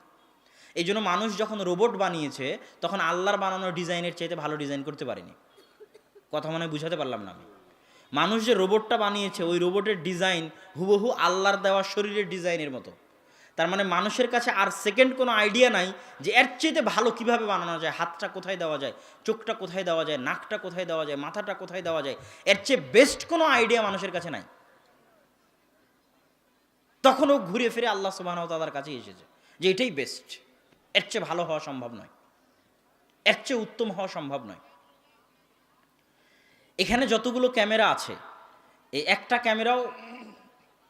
এই জন্য মানুষ যখন রোবট বানিয়েছে তখন আল্লাহর বানানো ডিজাইনের চাইতে ভালো ডিজাইন করতে পারেনি। কথা মনে বুঝাতে পারলাম না আমি? মানুষ যে রোবটটা বানিয়েছে ওই রোবটের ডিজাইন হুবহু আল্লাহর দেওয়া শরীরের ডিজাইনের মতো। তার মানে মানুষের কাছে আর সেকেন্ড কোনো আইডিয়া নাই যে এর চাইতে ভালো কিভাবে বানানো যায়, হাতটা কোথায় দেওয়া যায়, চোখটা কোথায় দেওয়া যায়, নাকটা কোথায় দেওয়া যায়, মাথাটা কোথায় দেওয়া যায়, এর চেয়ে বেস্ট কোনো আইডিয়া মানুষের কাছে নাই। তখন ও ঘুরে ফিরে আল্লাহ সুবহানাহু ওয়া তাআলার কাছে এসেছে যে এটাই বেস্ট, এর চেয়ে ভালো হওয়া সম্ভব নয়, এর চেয়ে উত্তম হওয়া সম্ভব নয়। এখানে যতগুলো ক্যামেরা আছে এই একটা ক্যামেরাও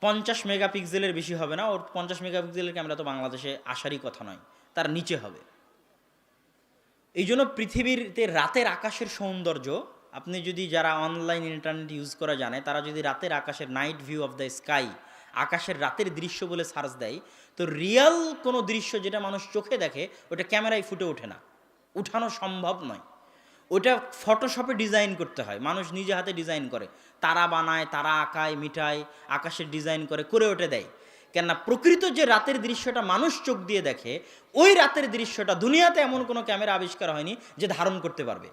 50 মেগাপিক্সেলের বেশি হবে না। ওর 50 মেগাপিক্সেলের ক্যামেরা তো বাংলাদেশে আসারই কথা নয়, তার নিচে হবে। এই জন্য পৃথিবীতে রাতের আকাশের সৌন্দর্য, আপনি যদি যারা অনলাইন ইন্টারনেট ইউজ করা জানে তারা যদি রাতের আকাশের night view of the sky, আকাশের রাতের দৃশ্য বলে সার্চ দেয়, তো রিয়েল কোনো দৃশ্য যেটা মানুষ চোখে দেখে ওটা ক্যামেরায় ফুটে ওঠে না, উঠানো সম্ভব নয়। ওটা ফটোশপে ডিজাইন করতে হয়, মানুষ নিজে হাতে ডিজাইন করে, তারা বানায়, তারা আঁকায়, মিটায়, আকাশের ডিজাইন করে ওটা দেয়। কেননা প্রকৃত যে রাতের দৃশ্যটা মানুষ চোখ দিয়ে দেখে, ওই রাতের দৃশ্যটা দুনিয়াতে এমন কোনো ক্যামেরা আবিষ্কার হয়নি যে ধারণ করতে পারবে।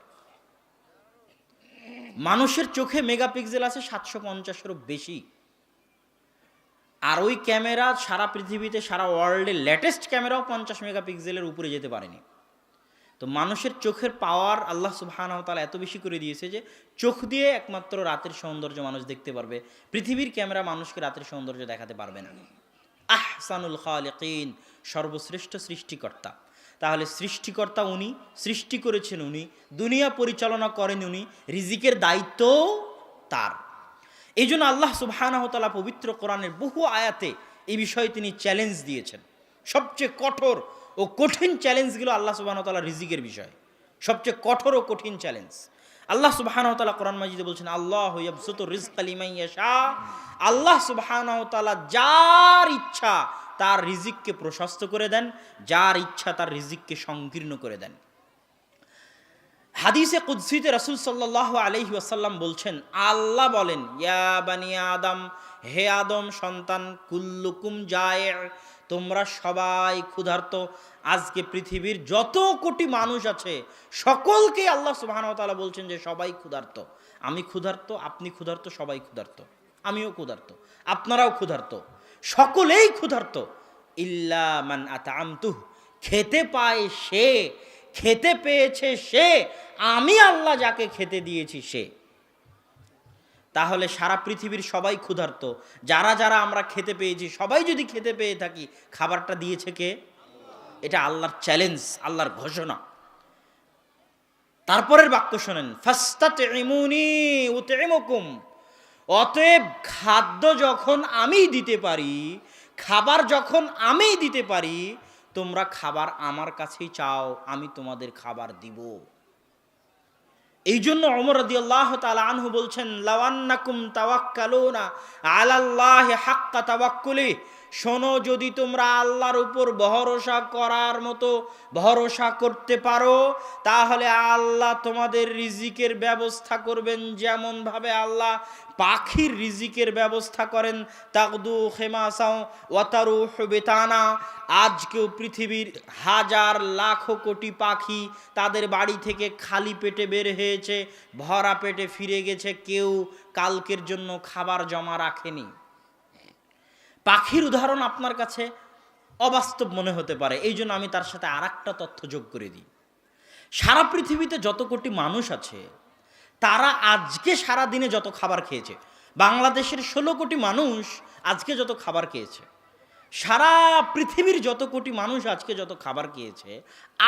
মানুষের চোখে মেগাপিক্সেল আছে 750-এরও বেশি, আর ওই ক্যামেরা সারা পৃথিবীতে, সারা ওয়ার্ল্ডে লেটেস্ট ক্যামেরাও 50 মেগাপিক্সেলের উপরে যেতে পারেনি। তো মানুষের চোখের পাওয়ার আল্লাহ সুবহানাহু ওয়া তাআলা এত বেশি করে দিয়েছে যে চোখ দিয়ে একমাত্র রাতের সৌন্দর্য মানুষ দেখতে পারবে, পৃথিবীর ক্যামেরা মানুষকে রাতের সৌন্দর্য দেখাতে পারবে না। আহসানুল খালিকিন, সর্বশ্রেষ্ঠ সৃষ্টিকর্তা। তাহলে সৃষ্টিকর্তা উনি, সৃষ্টি করেছেন উনি, দুনিয়া পরিচালনা করেন উনি, রিজিকের দায়িত্ব তার। এই জন্য আল্লাহ সুবহানাহু ওয়া তাআলা পবিত্র কোরআনের বহু আয়াতে এই বিষয়ে তিনি চ্যালেঞ্জ দিয়েছেন। সবচেয়ে কঠোর ও কঠিন চ্যালেঞ্জগুলো আল্লাহ সুবহানাহু ওয়া তাআলা রিজিকের বিষয়, সবচেয়ে কঠোর ও কঠিন চ্যালেঞ্জ। আল্লাহ সুবহানাহু ওয়া তাআলা কোরআন মাজিদে বলছেন, আল্লাহু ইয়াবসুতু রিজকা লিমান ইয়াশা, আল্লাহ সুবহানাহু ওয়া তাআলা যার ইচ্ছা তার রিজিককে প্রশস্ত করে দেন, যার ইচ্ছা তার রিজিককে সংকীর্ণ করে দেন। হাদিসে কুদসিতে রাসূল সাল্লাল্লাহু আলাইহি ওয়াসাল্লাম বলছেন, আল্লাহ বলেন, ইয়া বানি আদম, হে আদম সন্তান, কুল্লুকুম জায়ে', তোমরা সবাই ক্ষুধার্ত। আজকে পৃথিবীর যত কোটি মানুষ আছে সকলকে আল্লাহ সুবহানাহু ওয়া তাআলা বলছেন যে সবাই ক্ষুধার্ত। আমি ক্ষুধার্ত, আপনি ক্ষুধার্ত, সবাই ক্ষুধার্ত, আমিও ক্ষুধার্ত, আপনারাও ক্ষুধার্ত, সকলেই ক্ষুধার্ত। ইল্লা মান আতআমতুহ, খেতে পায় সে, খেতে পেয়েছে সে, আমি আল্লাহ যাকে খেতে দিয়েছি সে। তাহলে সারা পৃথিবীর সবাই ক্ষুধার্ত, যারা যারা আমরা খেতে পেয়েছি সবাই যদি খেতে পেয়ে থাকি, খাবারটা দিয়েছে কে? এটা আল্লাহর চ্যালেঞ্জ, আল্লাহর ঘোষণা। তারপরের বাক্য শোনেন, ফাস্তাতইমুনি উতইমুকুম, অতএব খাদ্য যখন আমি দিতে পারি, খাবার যখন আমি দিতে পারি, তোমরা খাবার আমার কাছেই চাও, আমি তোমাদের খাবার দিব। এই জন্য ওমর রাদিয়াল্লাহু তাআলা আনহু বলছেন, লাওয়ান্নাকুম তাওয়াক্কালুনা আলাল্লাহি হাক্কা তাওয়াক্কুলি, শোনো, যদি তোমরা আল্লাহর উপর ভরসা করার মতো ভরসা করতে পারো, তাহলে আল্লাহ তোমাদের রিজিকের ব্যবস্থা করবেন যেমন ভাবে আল্লাহ পাখির রিজিকের ব্যবস্থা করেন। তাকদু খেমাসাও ওয়াতারুহ বিতানা, আজকেও পৃথিবীর হাজার লাখ কোটি পাখি তাদের বাড়ি থেকে খালি পেটে বের হয়েছে, ভরা পেটে ফিরে গেছে, কেউ কালকের জন্য খাবার জমা রাখেনি। পাখির উদাহরণ আপনার কাছে অবাস্তব মনে হতে পারে, এই জন্য আমি তার সাথে আরেকটা তথ্য যোগ করে দিই। সারা পৃথিবীতে যত কোটি মানুষ আছে, তারা আজকে সারা দিনে যত খাবার খেয়েছে, বাংলাদেশের 16 কোটি মানুষ আজকে যত খাবার খেয়েছে, সারা পৃথিবীর যত কোটি মানুষ আজকে যত খাবার খেয়েছে,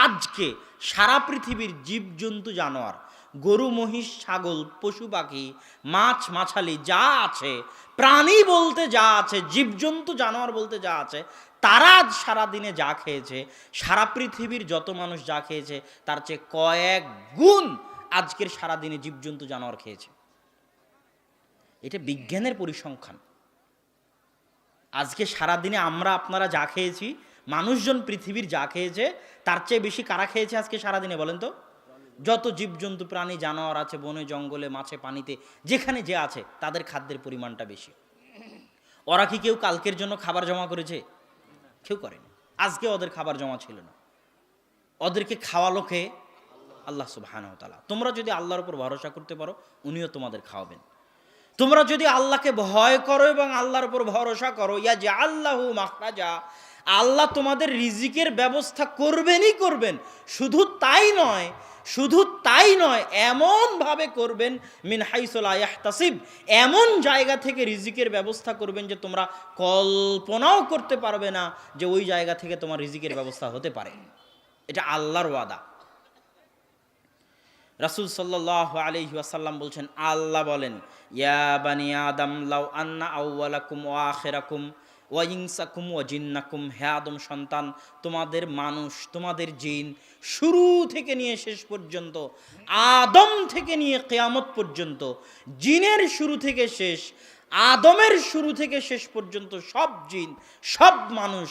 আজকে সারা পৃথিবীর জীবজন্তু, জানোয়ার, গরু, মহিষ, ছাগল, পশু পাখি, মাছ, মাছালি যা আছে, প্রাণী বলতে যা আছে, জীবজন্তু, জানোয়ার বলতে যা আছে, তারা আজ সারাদিনে যা খেয়েছে, সারা পৃথিবীর যত মানুষ যা খেয়েছে তার চেয়ে কয়েক গুণ আজকের সারাদিনে জীবজন্তু, জানোয়ার খেয়েছে। এটা বিজ্ঞানের পরিসংখ্যান। আজকে সারাদিনে আমরা আপনারা যা খেয়েছি, মানুষজন পৃথিবীর যা খেয়েছে, তার চেয়ে বেশি কারা খেয়েছে আজকে সারাদিনে বলেন তো? যত জীবজন্তু, প্রাণী, জানোয়ার আছে, বনে জঙ্গলে, মাছে, পানিতে, যেখানে যে আছে, তাদের খাদ্যের পরিমাণটা বেশি। ওরা কি কেউ কালকের জন্য খাবার জমা করেছে? কেউ করেনি। আজকে ওদের খাবার জমা ছিল না, ওদেরকে খাওয়ালো কে? আল্লাহ সুবহানাহু ওয়া তাআলা। তোমরা যদি আল্লাহর উপর ভরসা করতে পারো, উনিও তোমাদের খাওয়াবেন। তোমরা যদি আল্লাহকে ভয় করো এবং আল্লাহর উপর ভরসা করো, ইয়াজআল লাহু মাখরাজা, আল্লাহ তোমাদের রিজিকের ব্যবস্থা করবেনই করবেন। শুধু তাই নয়, এমন ভাবে করবেন, মিন হাইসু লা ইয়াহতাসিব, এমন জায়গা থেকে রিজিকের ব্যবস্থা করবেন যে তোমরা কল্পনাও করতে পারবে না যে ওই জায়গা থেকে তোমার রিজিকের ব্যবস্থা হতে পারে। এটা আল্লাহর ওয়াদা। রাসূল সাল্লাল্লাহু আলাইহি ওয়াসাল্লাম বলছেন, আল্লাহ বলেন, ইয়া বানি আদম লাউ আন্না আউওয়ালাকুম ওয়া আখিরাকুম ওয়া ইনসাকুম ওয়া জিন্নাকুম, হে আদম সন্তান, তোমাদের মানুষ, তোমাদের জিন, শুরু থেকে নিয়ে শেষ পর্যন্ত, আদম থেকে নিয়ে কিয়ামত পর্যন্ত, জিনের শুরু থেকে শেষ, আদমের শুরু থেকে শেষ পর্যন্ত সব জিন, সব মানুষ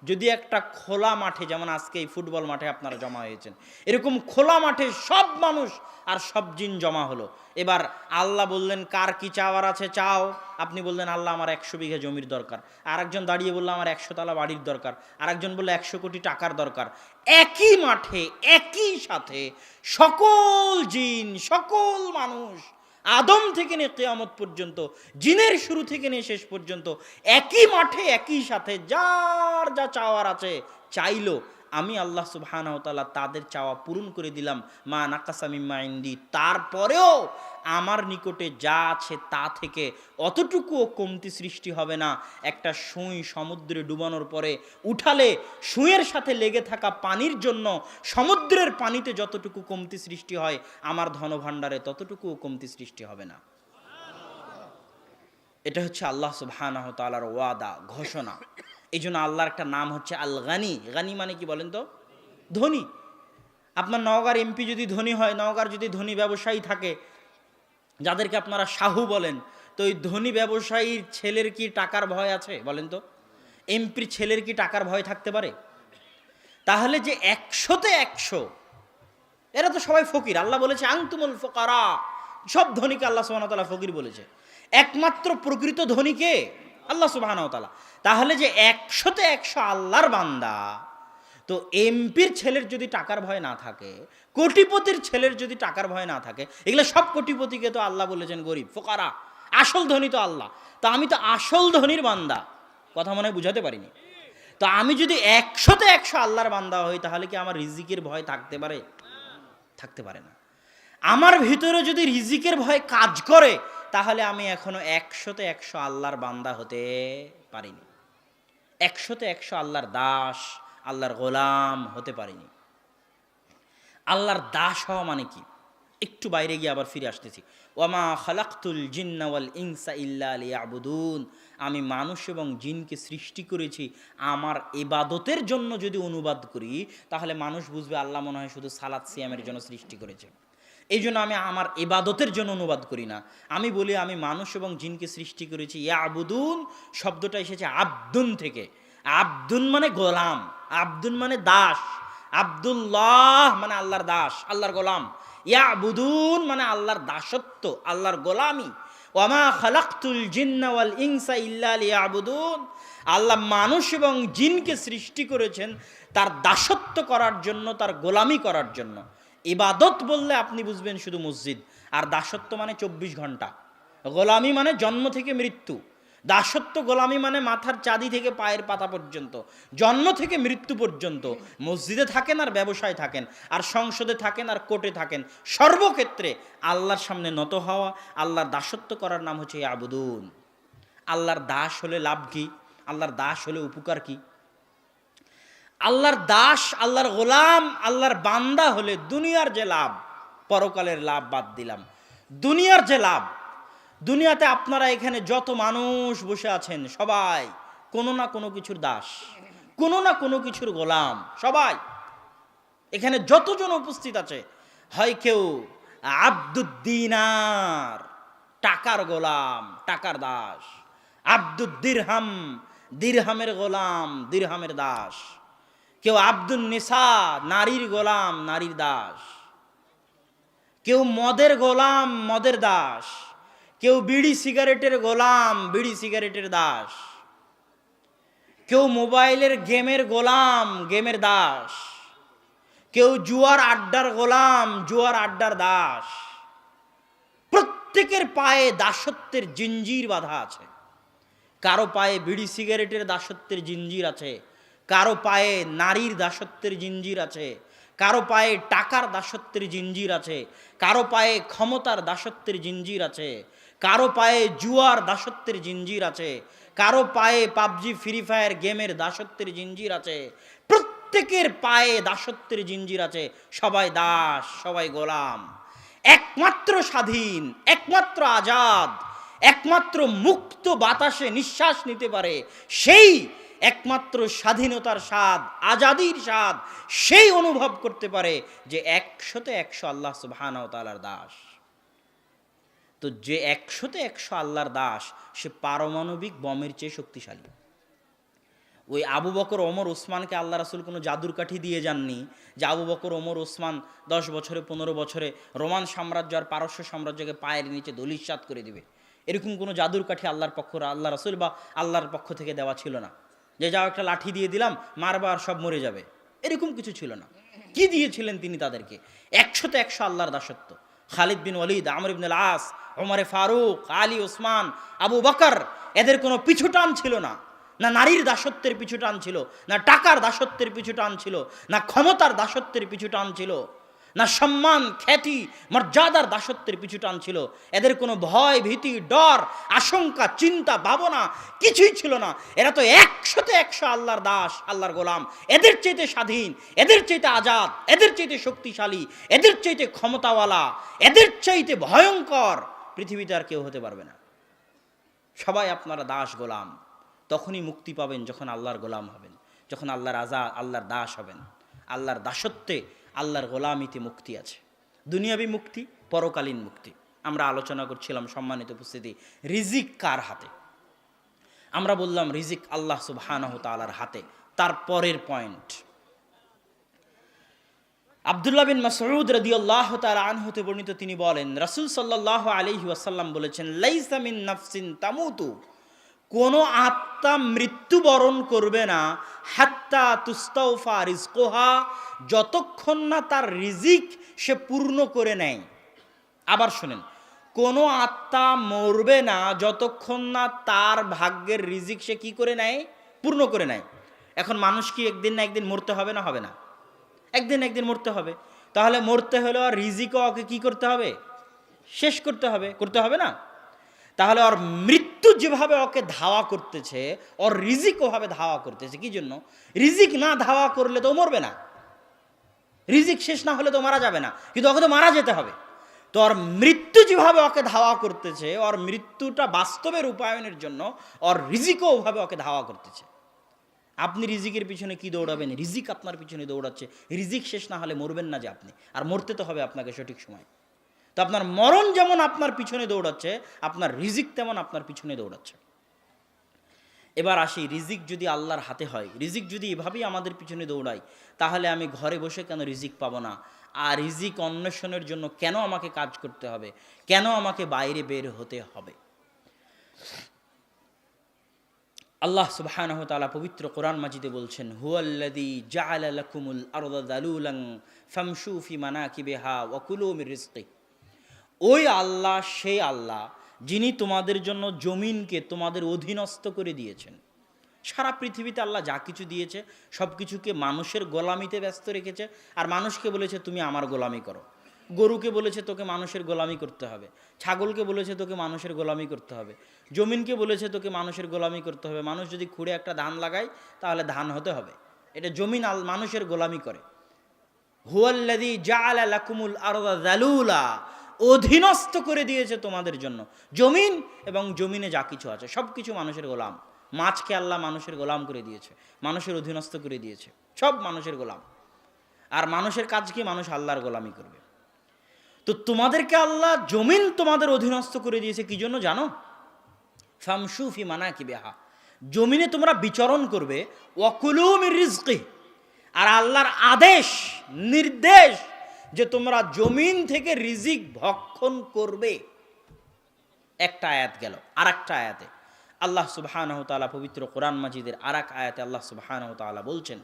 যদি একটা খোলা মাঠে, যেমন আজকে এই ফুটবল মাঠে আপনারা জমা হয়েছেন, এরকম খোলা মাঠে সব মানুষ আর সব জিন জমা হলো, এবার আল্লাহ বললেন কার কি চাওয়ার আছে চাও, আপনি বললেন আল্লাহ আমার 100 বিঘা জমির দরকার, আরেকজন দাঁড়িয়ে বললো আমার 100 তলা বাড়ির দরকার, আরেকজন বললো 100 কোটি টাকার দরকার। একই মাঠে একই সাথে সকল জিন, সকল মানুষ, আদম থেকে নিয়ে কিয়ামত পর্যন্ত, জিনের শুরু থেকে নিয়ে শেষ পর্যন্ত একই মাঠে একই সাথে যার যা চাওয়ার আছে চাইলো, আমি আল্লাহ সুবহানাহু ওয়া তাআলা তাদের চাওয়া পূরণ করে দিলাম। মা নাকাসা মিম্মা ইনদি, তারপরেও আমার নিকটে যা আছে তা থেকে অতটুকুও কমতি সৃষ্টি হবে না। একটা সুঁই সমুদ্রে ডুবানোর পরে উঠালে সুঁইয়ের সাথে লেগে থাকা পানির জন্য সমুদ্রের পানিতে যতটুকু কমতি সৃষ্টি হয়, আমার ধনভাণ্ডারে ততটুকুও কমতি সৃষ্টি হবে না। এটা হচ্ছে আল্লাহ সুবহানাহু ওয়া তাআলার ওয়াদা, ঘোষণা। এই জন্য আল্লাহর একটা নাম হচ্ছে আল গানি। গানি মানে কি বলেন তো? ধনী। আপনার নওগাঁর এমপি যদি ধনী হয়, নওগাঁর যদি ধনী ব্যবসায়ী থাকে, যাদেরকে আপনারা শাহু বলেন, তো ওই ধনী ব্যবসায়ীর ছেলের কি টাকার ভয় আছে বলেন তো? এমপির ছেলের কি টাকার ভয় থাকতে পারে? তাহলে যে 100-তে 100, এরা তো সবাই ফকির। আল্লাহ বলেছে আনতুমুল ফুকারা, সব ধনীকে আল্লাহ সুবহানাহু ওয়া তাআলা ফকির বলেছে। একমাত্র প্রকৃত ধনীকে আল্লাহ সুবহানাহু ওয়া তাআলা। তাহলে যে 100-তে 100 আল্লাহর বান্দা, তো এমপির ছেলের যদি টাকার ভয় না থাকে, কোটিপতির ছেলের যদি টাকার ভয় না থাকে, এগুলো সব কোটিপতিকে তো আল্লাহ বলেছেন গরিব, ফোকারা। আসল ধনী তো আল্লাহ। তো আমি তো আসল ধনীর বান্দা, কথা মনে হয় বুঝাতে পারিনি। তো আমি যদি 100-তে 100 আল্লাহর বান্দা হই, তাহলে কি আমার রিজিকের ভয় থাকতে পারে? থাকতে পারে না। আমার ভিতরে যদি রিজিকের ভয় কাজ করে, তাহলে আমি এখনো 100-তে 100 আল্লাহর বান্দা হতে পারিনি, 100-তে 100 আল্লাহর দাস, আল্লাহর গোলাম হতে পারিনি। আল্লাহর দাস হওয়া মানে কি? একটু বাইরে গিয়ে আবার ফিরে আসতেছি। ওয়ামা খালাকতুল জিন্না ওয়াল ইনসা ইল্লা লিয়াবুদুন, আমি মানুষ এবং জিনকে সৃষ্টি করেছি আমার ইবাদতের জন্য। যদি অনুবাদ করি তাহলে মানুষ বুঝবে আল্লাহ মনে হয় শুধু সালাত সিয়ামের জন্য সৃষ্টি করেছে। এই জন্য আমি আমার ইবাদতের জন্য অনুবাদ করি না, আমি বলি আমি মানুষ এবং জিনকে সৃষ্টি করেছি। ইয়াবুদুন শব্দটা এসেছে আব্দুন থেকে। আব্দুন মানে গোলাম, আব্দুন মানে দাস, আব্দুল্লাহ মানে আল্লাহর দাস, আল্লাহর গোলাম। ইয়াবুদুন মানে আল্লাহর দাসত্ব, আল্লাহর গোলামি। ওয়ামা খালাকতুল জিন্না ওয়াল ইনসা ইল্লা লিয়াবুদুন, আল্লাহ মানুষ এবং জিনকে সৃষ্টি করেছেন তার দাসত্ব করার জন্য, তার গোলামি করার জন্য। ইবাদত বললে আপনি বুঝবেন শুধু মসজিদ, আর দাসত্ব মানে 24 ঘন্টা। গোলামি মানে জন্ম থেকে মৃত্যু, দাসত্ব গোলামি মানে মাথার চাঁদি থেকে পায়ের পাতা পর্যন্ত, জন্ম থেকে মৃত্যু পর্যন্ত। মসজিদে থাকেন আর ব্যবসায় থাকেন, আর সংসদে থাকেন আর কোর্টে থাকেন, সর্বক্ষেত্রে আল্লাহর সামনে নত হওয়া, আল্লাহর দাসত্ব করার নাম হচ্ছে ইয়াবুদুন। আল্লাহর দাস হলে লাভ কি? আল্লাহর দাস হলে উপকার কি? আল্লাহর দাস, আল্লাহর গোলাম, আল্লাহর বান্দা হলে দুনিয়ার যে লাভ, পরকালের লাভ বাদ দিলাম, দুনিয়ার যে লাভ, দুনিয়াতে আপনারা এখানে যত মানুষ বসে আছেন সবাই কোনো না কোনো কিছুর দাস, কোনো না কোনো কিছুর গোলাম। সবাই এখানে যতজন উপস্থিত আছে, হয় কেউ আব্দুদ্দিনার, টাকার গোলাম, টাকার দাস, আব্দুদ্দিরহাম, দিরহামের গোলাম, দিরহামের দাস, কেউ আব্দুন নিসা, নারীর গোলাম, নারীর দাস, কেউ মদের গোলাম, মদের দাস, কেউ বিড়ি সিগারেটের গোলাম, বিড়ি সিগারেটের দাস, কেউ মোবাইলের গেমের গোলাম, গেমের দাস, কেউ জুয়ার আড্ডার গোলাম, জুয়ার আড্ডার দাস। প্রত্যেকের পায়ে দাসত্বের জিঞ্জির বাঁধা আছে। কারো পায়ে বিড়ি সিগারেটের দাসত্বের জিঞ্জির আছে, কারো পায়ে নারীর দাসত্বের জিঞ্জির আছে, কারো পায়ে টাকার দাসত্বের জিঞ্জির আছে, কারো পায়ে ক্ষমতার দাসত্বের জিঞ্জির আছে, কারো পায়ে জুয়ার দাসত্বের জিঞ্জির আছে, কারো পায়ে পাবজি ফ্রি ফায়ার গেমের দাসত্বের জিঞ্জির আছে। প্রত্যেকের পায়ে দাসত্বের জিঞ্জির আছে। সবাই দাস, সবাই গোলাম। একমাত্র স্বাধীন, একমাত্র আজাদ, একমাত্র মুক্ত বাতাসে নিঃশ্বাস নিতে পারে সেই একমাত্র স্বাধীনতার স্বাদ, আজাদির স্বাদ সেই অনুভব করতে পারে যে 100-তে 100 আল্লাহ সুবহানাহু ওয়া তাআলার দাস। তো যে 100-তে 100 আল্লাহর দাস, সে পারমাণবিক বমের চেয়ে শক্তিশালী। ওই আবু বকর ওমর ওসমানকে আল্লাহ রাসূল কোনো জাদুর কাঠি দিয়ে যাননি যে আবু বকর ওমর ওসমান 10 বছরে 15 বছরে রোমান সাম্রাজ্য আর পারস্য সাম্রাজ্যকে পায়ের নিচে ধূলিসাৎ করে দিবে। এরকম কোনো জাদুর কাঠি আল্লাহ রাসূল বা আল্লাহর পক্ষ থেকে দেওয়া ছিল না, যে যাও একটা লাঠি দিয়ে দিলাম মারবা আর সব মরে যাবে, এরকম কিছু ছিল না। কি দিয়েছিলেন তিনি তাদেরকে? 100তে 100 আল্লাহর দাসত্ব। খালিদ বিন ওয়ালিদ, আমর ইবনে আল-আস, ওমরে ফারুক, আলী, ওসমান, আবু বকর, এদের কোনো পিছু টান ছিল না। না নারীর দাসত্বের পিছু টান ছিল, না টাকার দাসত্বের পিছু টান ছিল, না ক্ষমতার দাসত্বের পিছু টান ছিল, না সম্মান খ্যাতি মর্যাদার দাসত্বের পিছু টান ছিল। এদের কোনো ভয় ভীতি ডর আশঙ্কা চিন্তা ভাবনা কিছুই ছিল না। এরা তো 100তে 100 আল্লাহর দাস, আল্লাহর গোলাম। এদের চাইতে স্বাধীন, এদের চাইতে আজাদ, এদের চাইতে শক্তিশালী, এদের চাইতে ক্ষমতাওয়ালা, এদের চাইতে ভয়ঙ্কর পৃথিবীতে আর কেউ হতে পারবে না। সবাই আপনারা দাস গোলাম। তখনই মুক্তি পাবেন যখন আল্লাহর গোলাম হবেন, যখন আল্লাহর দাস হবেন। আল্লাহর দাসত্বে, আল্লাহর গোলামিতে মুক্তি আছে। দুনিয়াবী মুক্তি, পরকালীন মুক্তি। আমরা আলোচনা করছিলাম সম্মানিত উপস্থিতি, রিজিক কার হাতে? আমরা বললাম রিজিক আল্লাহ সুবহানাহু তাআলার হাতে। তার পরের পয়েন্ট, আব্দুল্লাহ বিন মাসউদ রাদিয়াল্লাহু তাআলা আনহু হতে বর্ণিত, তিনি বলেন রাসূল সাল্লাল্লাহু আলাইহি ওয়াসাল্লাম বলেছেন, লাইসা মিন নাফসিন তামুতু, কোনো আত্মা মৃত্যুবরণ করবে না, হাত্তা তুস্তাওফা রিজকুহা, যতক্ষণ না তার রিজিক সে পূর্ণ করে নেয়। আবার শুনেন, কোনো আত্মা মরবে না যতক্ষণ না তার ভাগ্যের রিজিক সে কি করে নেয়? পূর্ণ করে নেয়। এখন মানুষ কি একদিন না একদিন মরতে হবে না হবে না? একদিন একদিন মরতে হবে। তাহলে মরতে হলে আর রিজিকও ওকে কি করতে হবে? শেষ করতে হবে, করতে হবে না? তাহলে ওর মৃত্যু যেভাবে ওকে ধাওয়া করতেছে, ওর রিজিক ওভাবে ধাওয়া করতেছে। কি জন্য? রিজিক না ধাওয়া করলে তো মরবে না, রিজিক শেষ না হলে তো মারা যাবে না, কিন্তু ওকে তো মারা যেতে হবে। তো ওর মৃত্যু যেভাবে ওকে ধাওয়া করতেছে, ওর মৃত্যুটা বাস্তবে রূপায়ণের জন্য ওর রিজিকও ওভাবে ওকে ধাওয়া করতেছে। আপনি রিজিকের পিছনে কি দৌড়াবেন? রিজিক আপনার পিছনে দৌড়াচ্ছে। রিজিক শেষ না হলে মরবেন না যে আপনি, আর মরতে তো হবে আপনাকে সঠিক সময়। তো আপনার মরণ যেমন আপনার পিছনে দৌড়াচ্ছে, আপনার রিজিক তেমন আপনার পিছনে দৌড়াচ্ছে। এবার আসি, রিজিক যদি আল্লাহর হাতে হয়, রিজিক যদি এভাবেই আমাদের পিছনে দৌড়ায়, তাহলে আমি ঘরে বসে কেন রিজিক পাবো না? আর রিজিক অন্বেষণের জন্য কেন আমাকে কাজ করতে হবে? কেন আমাকে বাইরে বের হতে হবে? আল্লাহ সুবহানাহু ওয়া তাআলা পবিত্র কোরআন মাজিদে বলছেন, হুয়াল্লাযী জাআলা লাকুমুল আরদা যালুলান ফামশু ফি মানাকিবিহা ওয়া কুলু মির রিজকি। ওই আল্লাহ, সেই আল্লাহ যিনি তোমাদের জন্য জমিনকে তোমাদের অধীনস্থ করে দিয়েছেন। সারা পৃথিবীতে আল্লাহ যা কিছু দিয়েছে সব কিছুকে মানুষের গোলামিতে ব্যস্ত রেখেছে। আর মানুষকে বলেছে তুমি আমার গোলামি করো। গরুকে বলেছে তোকে মানুষের গোলামি করতে হবে, ছাগলকে বলেছে তোকে মানুষের গোলামি করতে হবে, জমিনকে বলেছে তোকে মানুষের গোলামি করতে হবে। মানুষ যদি খুঁড়ে একটা ধান লাগায় তাহলে ধান হতে হবে। এটা জমিন মানুষের গোলামি করে। হুয়াল্লাযী জাআলা লাকুমুল আরদা যালুলা, অধীনস্থ করে দিয়েছে তোমাদের জন্য জমিন, এবং জমিনে যা কিছু আছে সব কিছু মানুষের গোলাম। মাছকে আল্লাহ মানুষের গোলাম করে দিয়েছে, মানুষের অধীনস্থ করে দিয়েছে, সব মানুষের গোলাম। আর মানুষের কাজ কি? মানুষ আল্লাহর গোলামি করবে। তো তোমাদেরকে আল্লাহ জমিন তোমাদের অধীনস্থ করে দিয়েছে কি জন্য জানো? ফামশু ফি মানাকিবিহা, জমিনে তোমরা বিচরণ করবে। ওয়াকুলু মির রিজকি, আর আল্লাহর আদেশ নির্দেশ যে তোমরা জমিন থেকে রিজিক ভক্ষণ করবে। একটা আয়াত গেল। আর একটা আয়াতে আল্লাহ সুবহানাহু ওয়া তাআলা পবিত্র কোরআন মাজিদের আর এক আয়াতে আল্লাহ সুবহানাহু ওয়া তাআলা বলছেন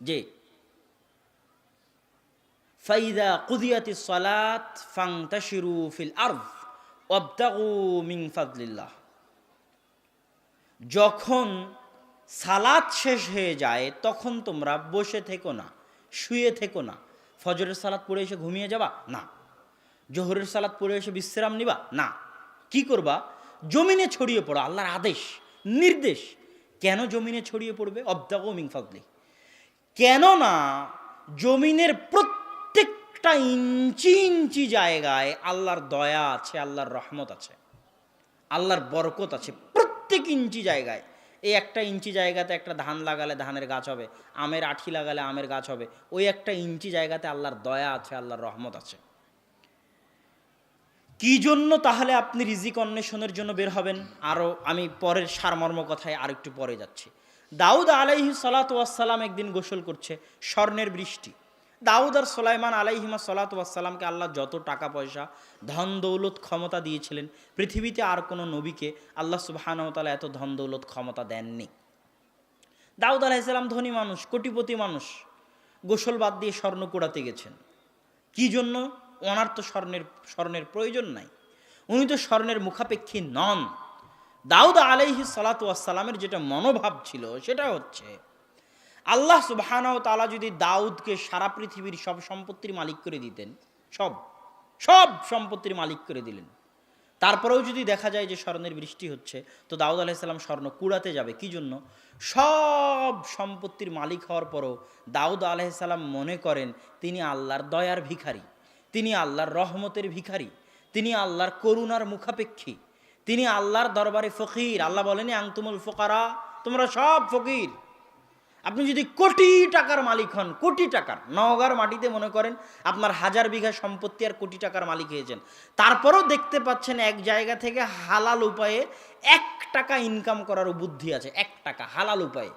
যে ফাইদা কুদিয়াতিস সালাত ফান্তাশিরু ফিল আরদ ওয়াবতাগু মিন ফাদলিল্লাহ। যখন সালাত শেষ হয়ে যায় তখন তোমরা বসে থেকো না, শুয়ে থেকো না। ফজরের সালাত পড়ে এসে ঘুমিয়ে যাবা না, জোহরের সালাত পড়ে এসে বিশ্রাম নিবা না। কি করবা? জমিনে ছড়িয়ে পড়ো। আল্লাহর আদেশ নির্দেশ। কেন জমিনে ছড়িয়ে পড়বে? ওয়াবতাগু মিন ফাদলি, কেননা জমিনের প্রত্যেকটা ইঞ্চি ইঞ্চি জায়গায় আল্লাহর দয়া আছে, আল্লাহর রহমত আছে, আল্লাহর বরকত আছে। প্রত্যেক ইঞ্চি জায়গায়। এই একটা ইঞ্চি জায়গাতে একটা ধান লাগালে ধানের গাছ হবে, আমের আঠি লাগালে আমের গাছ হবে। ওই একটা ইঞ্চি জায়গাতে আল্লাহর দয়া আছে, আল্লাহর রহমত আছে। কি জন্য তাহলে আপনি রিজিক অন্বেষণের জন্য বের হবেন? আরও আমি পরের সারমর্ম কথায় আর একটু পরে যাচ্ছি। দাউদ আলাইহিস সালাতু ওয়াস সালাম একদিন গোসল করছে, স্বর্ণের বৃষ্টি। দাউদ আর সুলাইমান আলাইহিমা সালাতু ওয়াস সালামকে আল্লাহ যত টাকা পয়সা, ধন দৌলত, ক্ষমতা দিয়েছিলেন, পৃথিবীতে আর কোনো নবীকে আল্লাহ সুবহানাহু ওয়া তাআলা এত ধন দৌলত ক্ষমতা দেননি। দাউদ আলাইহিস সালাম ধনী মানুষ, কোটিপতি মানুষ, গোসল বাদ দিয়ে স্বর্ণ কুড়াতে গেছেন। কি জন্য? ওনার তো স্বর্ণের প্রয়োজন নাই, উনি তো স্বর্ণের মুখাপেক্ষী নন। দাউদ আলাইহিস সালাতু ওয়াস সালামের যেটা মনোভাব ছিল সেটা হচ্ছে, আল্লাহ সুবহানাহু ওয়া তাআলা যদি দাউদকে সারা পৃথিবীর সব সম্পত্তির মালিক করে দিতেন, সব সম্পত্তির মালিক করে দিলেন, তারপরেও যদি দেখা যায় যে স্বর্ণের বৃষ্টি হচ্ছে, তো দাউদ আলাইহিস সালাম স্বর্ণ কুড়াতে যাবে কি জন্য? সব সম্পত্তির মালিক হওয়ার পরও দাউদ আলাইহিস সালাম মনে করেন তিনি আল্লাহর দয়ার ভিখারি, তিনি আল্লাহর রহমতের ভিখারি, তিনি আল্লাহর করুণার মুখাপেক্ষী, তিনি আল্লাহর দরবারে ফকির। আল্লাহ বলেনি আনতুমুল ফুকারা, তোমরা সব ফকির। আপনি যদি কোটি টাকার মালিক হন, কোটি টাকার, নওগাঁর মাটিতে মনে করেন আপনার 1000 বিঘা সম্পত্তি আর কোটি টাকার মালিক হয়েছেন, তারপরেও দেখতে পাচ্ছেন এক জায়গা থেকে হালাল উপায়ে 1 টাকা ইনকাম করার বুদ্ধি আছে, 1 টাকা হালাল উপায়ে।